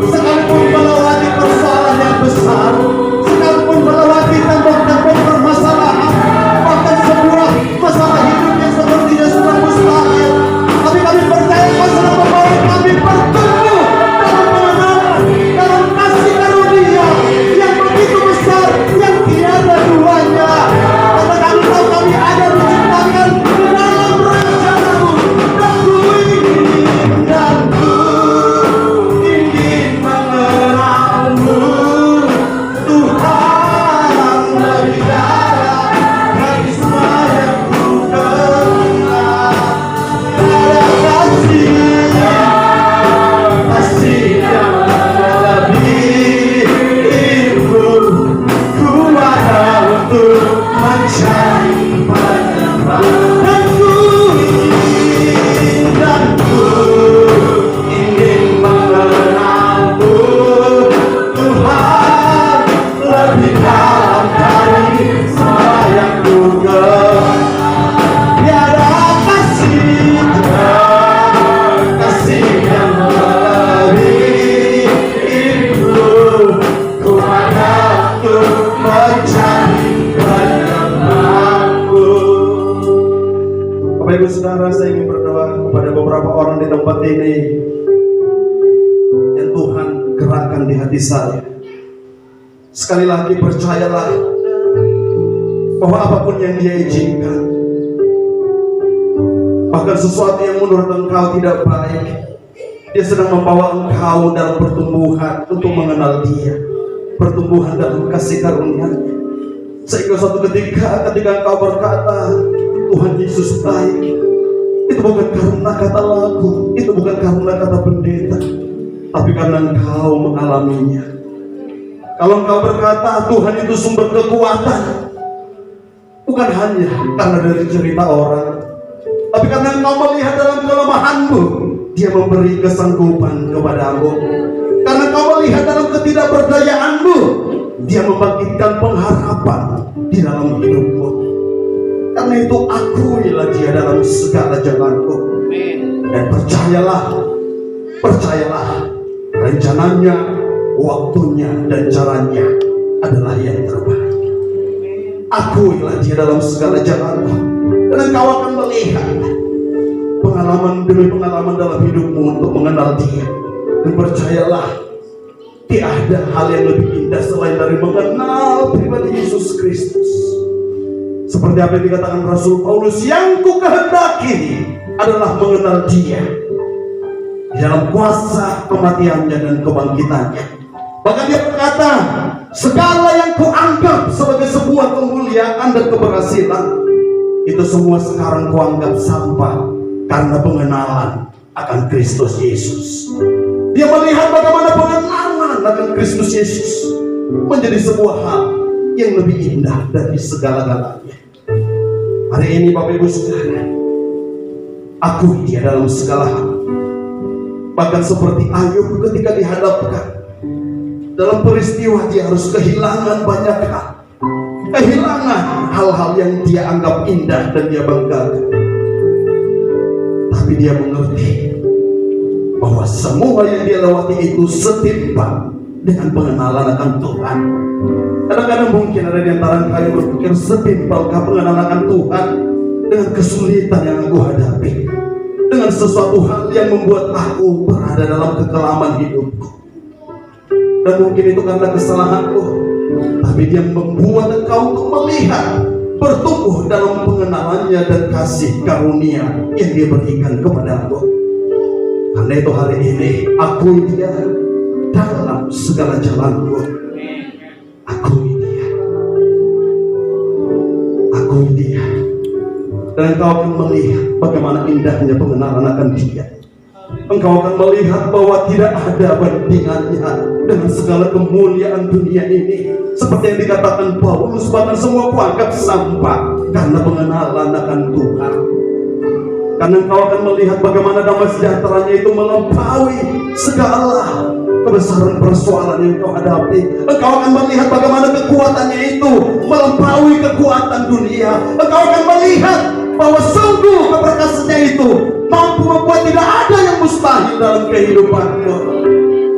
Sekalipun melewati persoalan saudara, saya ingin berdoa kepada beberapa orang di tempat ini yang Tuhan gerakkan di hati saya. Sekali lagi percayalah bahwa apapun yang Dia izinkan, bahkan sesuatu yang menurut engkau tidak baik, Dia sedang membawa engkau dalam pertumbuhan untuk mengenal Dia, pertumbuhan dalam kasih karunia-Nya. Sehingga suatu ketika engkau berkata Tuhan Yesus baik, itu bukan karena kata lagu, itu bukan karena kata pendeta, tapi karena engkau mengalaminya. Kalau engkau berkata Tuhan itu sumber kekuatan, bukan hanya karena dari cerita orang, tapi karena engkau melihat dalam kelemahanmu, Dia memberi kesanggupan kepadamu. Karena engkau melihat dalam ketidakberdayaanmu, Dia membangkitkan pengharapan di dalam hidupmu. Karena itu akuilah Dia dalam segala jalanku. Dan percayalah rencananya, waktunya, dan caranya adalah yang terbaik. Akuilah Dia dalam segala jalanku, dan engkau akan melihat pengalaman demi pengalaman dalam hidupmu untuk mengenal Dia. Dan percayalah, tidak ada hal yang lebih indah selain dari mengenal pribadi Yesus Kristus. Seperti apa yang dikatakan Rasul Paulus, yang ku kehendaki adalah mengenal Dia di dalam kuasa kematiannya dan kebangkitannya. Bahkan dia berkata, segala yang kuanggap sebagai sebuah kemuliaan dan keberhasilan, itu semua sekarang kuanggap sampah karena pengenalan akan Kristus Yesus. Dia melihat bagaimana pengenalan akan Kristus Yesus menjadi sebuah hal yang lebih indah dari segala-galanya. Hari ini Bapak Ibu Saudara, akui Dia dalam segala hal. Bahkan seperti Ayub ketika dihadapkan dalam peristiwa dia harus kehilangan banyak hal, kehilangan hal-hal yang dia anggap indah dan dia banggakan, tapi dia mengerti bahwa semua yang dia lewati itu setimpal dengan pengenalan akan Tuhan. Kadang-kadang mungkin ada di antara kalian berpikir, setimpalkah pengenalan akan Tuhan dengan kesulitan yang aku hadapi, dengan sesuatu hal yang membuat aku berada dalam kekelaman hidupku. Dan mungkin itu karena kesalahanku, tapi Dia membuat engkau untuk melihat, bertumbuh dalam pengenalannya dan kasih karunia yang Dia berikan kepadamu. Karena itu hari ini akui Dia dalam segala jalanmu. Akui Dia, akui Dia, dan engkau akan melihat bagaimana indahnya pengenalan akan Dia. Engkau akan melihat bahwa tidak ada bandingannya dengan segala kemuliaan dunia ini. Seperti yang dikatakan Paulus, bahkan semua kuanggap sampah karena pengenalan akan Tuhan. Karena engkau akan melihat bagaimana damai sejahteranya itu melampaui segala kebesaran persoalan yang engkau hadapi. Engkau akan melihat bagaimana kekuatannya itu melampaui kekuatan dunia. Engkau akan melihat bahwa sungguh keberkasannya itu mampu membuat tidak ada yang mustahil dalam kehidupanmu.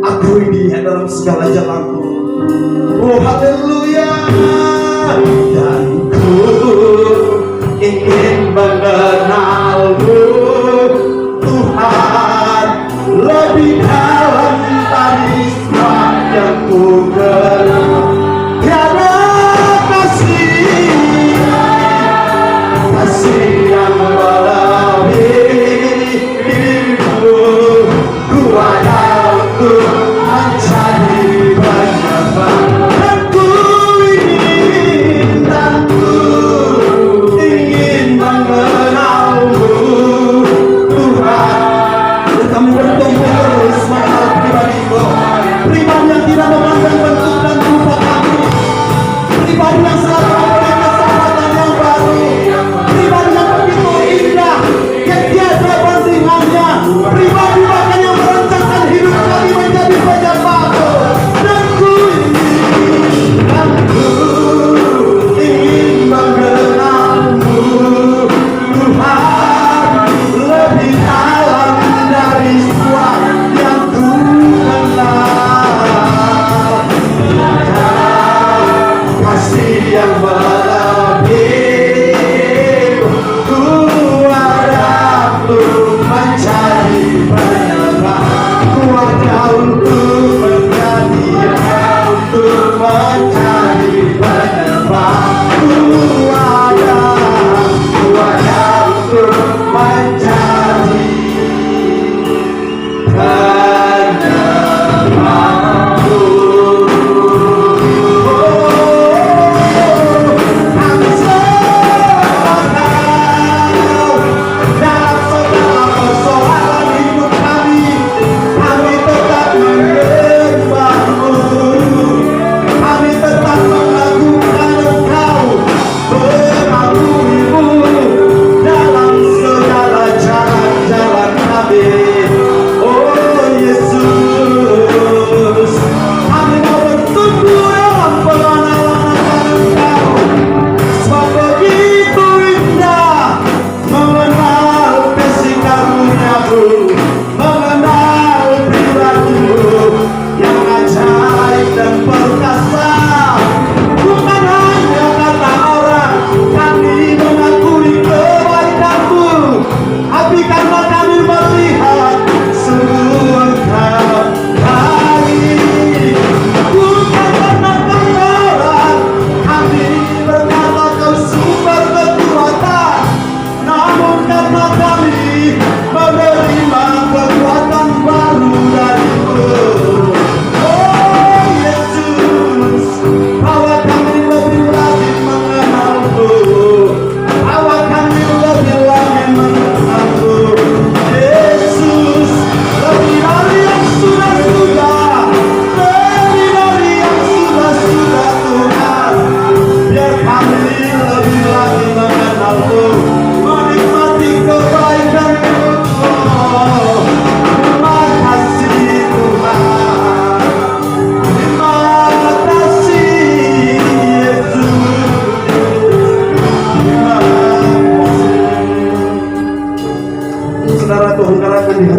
Akui Dia dalam segala jalanmu. Oh haleluya. Dan ku ingin mengenalmu Tuhan lebih dalam dari yang ku kenal. Tiada kasih yang melebihi dirimu, ku ada untuk mencari banyak. Dan ku ingin, dan ku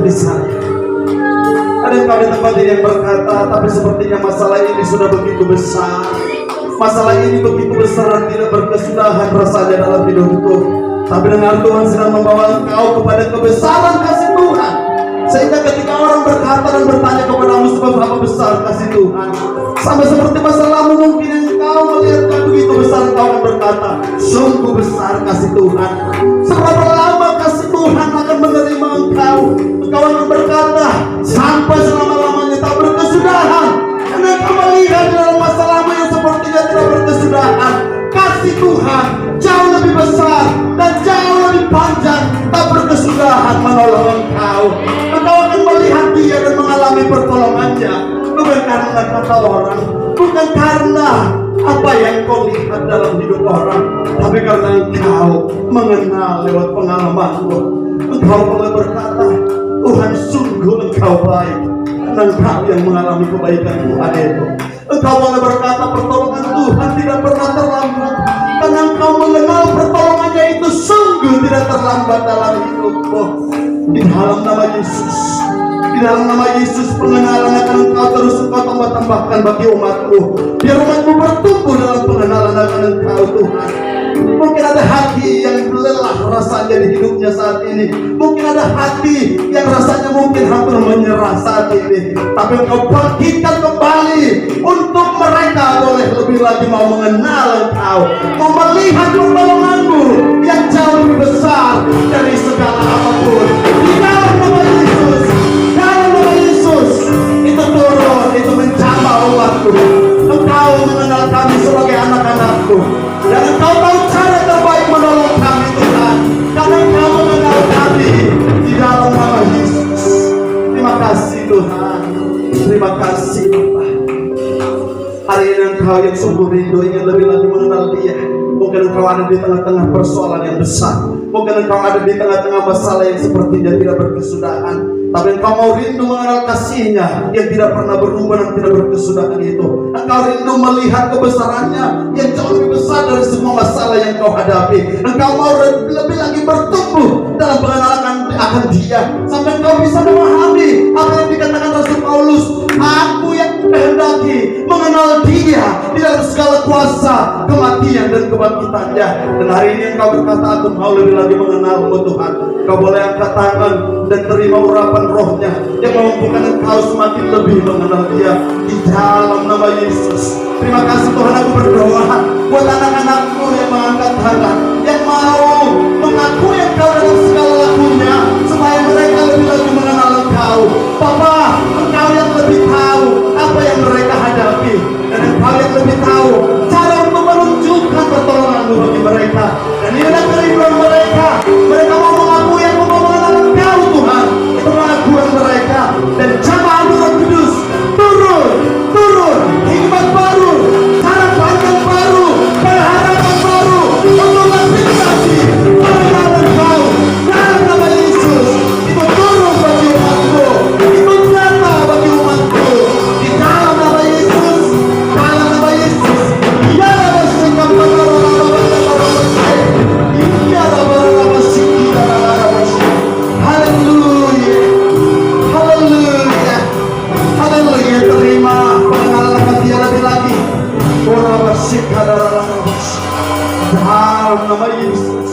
bagi saya. Ada engkau di tempat ini yang berkata, tapi sepertinya masalah ini sudah begitu besar. Masalah ini begitu besar dan tidak berkesudahan rasanya dalam hidupku. Tapi dengan Tuhan sedang membawa engkau kepada kebesaran kasih Tuhan. Sehingga ketika orang berkata dan bertanya kepadamu seberapa besar kasih Tuhan, sama seperti masalahmu mungkin engkau melihat begitu besar, engkau akan berkata, sungguh besar kasih Tuhan. Seberapa lama kasih Tuhan akan menerima engkau? Engkau akan berkata, sampai selama-lamanya tak berkesudahan. Dan engkau melihat dalam masalahmu yang sepertinya tidak berkesudahan, kasih Tuhan jauh lebih besar dan jauh lebih panjang, tak berkesudahan menolong engkau. Engkau akan melihat dia dan mengalami pertolongannya, bukan karena kata orang, bukan karena apa yang kau lihat dalam hidup orang, tapi karena engkau mengenal lewat pengalamanmu. Engkau boleh berkata, Tuhan sungguh engkau baik, dan engkau yang mengalami kebaikan Tuhan itu. Engkau boleh berkata pertolongan Tuhan tidak pernah terlambat, karena engkau mengenal pertolongannya itu sungguh tidak terlambat dalam hidupmu. Di dalam nama Yesus, di dalam nama Yesus, pengenalan akan engkau terus engkau tambah-tambahkan bagi umatmu. Biar umatmu bertumbuh dalam pengenalan akan engkau Tuhan. Mungkin ada hati yang lelah rasanya di hidupnya saat ini. Mungkin ada hati yang rasanya mungkin hampir menyerah saat ini. Tapi engkau bangkitkan kembali untuk mereka boleh lebih lagi mau mengenal engkau, mau melihat pertolonganmu yang jauh lebih besar dari segala apapun. Di dalam nama Yesus, dalam nama Yesus, itu turun, itu mencapai umatku. Engkau mengenal kami sebagai anak-anakku, dan engkau tahu cara terbaik menolong kami Tuhan, karena engkau mengenal kami di dalam nama Yesus. Terima kasih Tuhan, terima kasih Bapa. Hari ini engkau yang sungguh rindu ingin lebih lagi mengenal dia. Mungkin engkau ada di tengah-tengah persoalan yang besar, mungkin engkau ada di tengah-tengah masalah yang sepertinya tidak berkesudahan, tapi engkau mau rindu mengenal kasih-Nya yang tidak pernah berubah dan tidak berkesudahan itu. Engkau rindu melihat kebesarannya yang jauh lebih besar dari semua masalah yang kau hadapi. Engkau mau lebih lagi bertumbuh dalam pengenalan akan dia, sampai engkau bisa memahami apa yang dikatakan Rasul Paulus, aku yang kehendaki mengenal dia di dalam segala kuasa kematian dan kebangkitannya. Dan hari ini engkau berkata, aku mau lebih lagi mengenalmu Tuhan. Kau boleh angkat tangan dan terima urapan rohnya yang memampukan engkau semakin lebih mengenal dia di dalam nama Yesus. Terima kasih Tuhan, aku berdoa buat anak-anakku yang mengangkat tangan, yang mau mengakui engkau dalam segala lakunya, supaya mereka lebih lagi mengenal engkau. Bapa, engkau yang lebih tahu apa yang mereka hadapi, dan engkau yang lebih tahu cara untuk menunjukkan pertolonganmu bagi mereka. Dan ini adalah kerinduan mereka. Mereka mau mengakui yang mau mengenal engkau Tuhan. Itu pengakuan mereka. Dan jamaah Roh Kudus turun hikmat baru, cara pandang baru, pengharapan baru untuk aktivitas mengenal engkau dalam nama Yesus. Itu turun bagi umatmu, itu nyata bagi umatmu di dalam nama Yesus, dalam nama Yesus. Ya bersikap haleluya, haleluya, haleluya. Terima pengenalan akan dia lebih lagi. Orang bersikap dalam nama Yesus,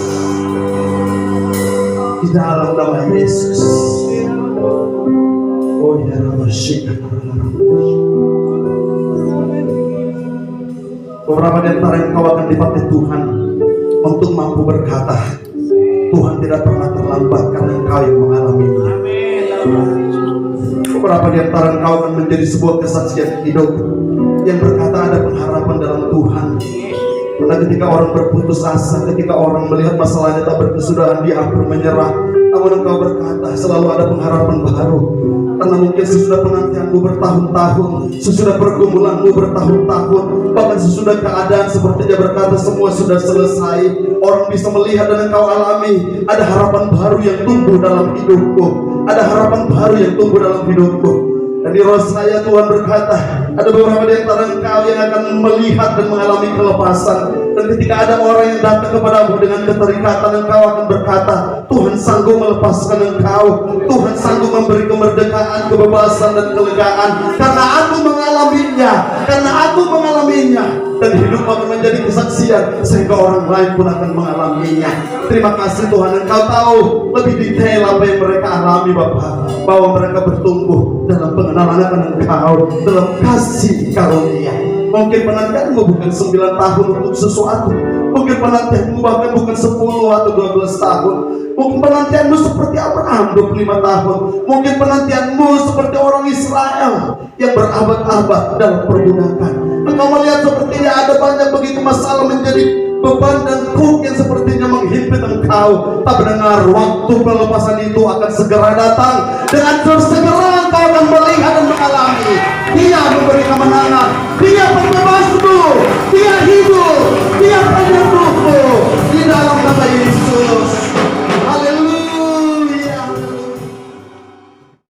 di dalam nama Yesus. Oh ya, bersikap. Beberapa di antara engkau akan dipakai Tuhan untuk mampu berkata, Tuhan tidak pernah terlambat karena engkau yang mengalaminya. Beberapa di antara engkau akan menjadi sebuah kesaksian hidup yang berkata ada pengharapan dalam Tuhan. Karena ketika orang berputus asa, ketika orang melihat masalahnya tak berkesudahan, dia hampir menyerah, namun engkau berkata selalu ada pengharapan baru. Karena mungkin sesudah penantianmu bertahun-tahun, sesudah pergumulanmu bertahun-tahun, bahkan sesudah keadaan sepertinya berkata semua sudah selesai, orang bisa melihat dan engkau alami ada harapan baru yang tumbuh dalam hidupku, ada harapan baru yang tumbuh dalam hidupku. Dan di roh saya Tuhan berkata, ada beberapa di antara engkau yang akan melihat dan mengalami kelepasan. Dan ketika ada orang yang datang kepadamu dengan keterikatan, engkau akan berkata, Tuhan sanggup melepaskan engkau, Tuhan sanggup memberi kemerdekaan, kebebasan dan kelegaan, karena aku mengalaminya, dan hidup akan menjadi kesaksian sehingga orang lain pun akan mengalaminya. Terima kasih Tuhan, engkau tahu lebih detail apa yang mereka alami Bapa, bahwa mereka bertumbuh dalam pengenalan akan engkau, dalam kasih karunia. Mungkin penantianmu bukan 9 tahun untuk sesuatu, mungkin penantianmu bahkan bukan 10 atau 12 tahun, mungkin penantianmu seperti Abraham 25 tahun, mungkin penantianmu seperti orang Israel yang berabad-abad dalam perbudakan. Engkau melihat sepertinya ada banyak begitu masalah menjadi beban dan kuk yang sepertinya menghimpit engkau. Tak mendengar waktu pelepasan itu akan segera datang. Dengan segera engkau akan melihat dan mengalami. Dia memberi kemenangan,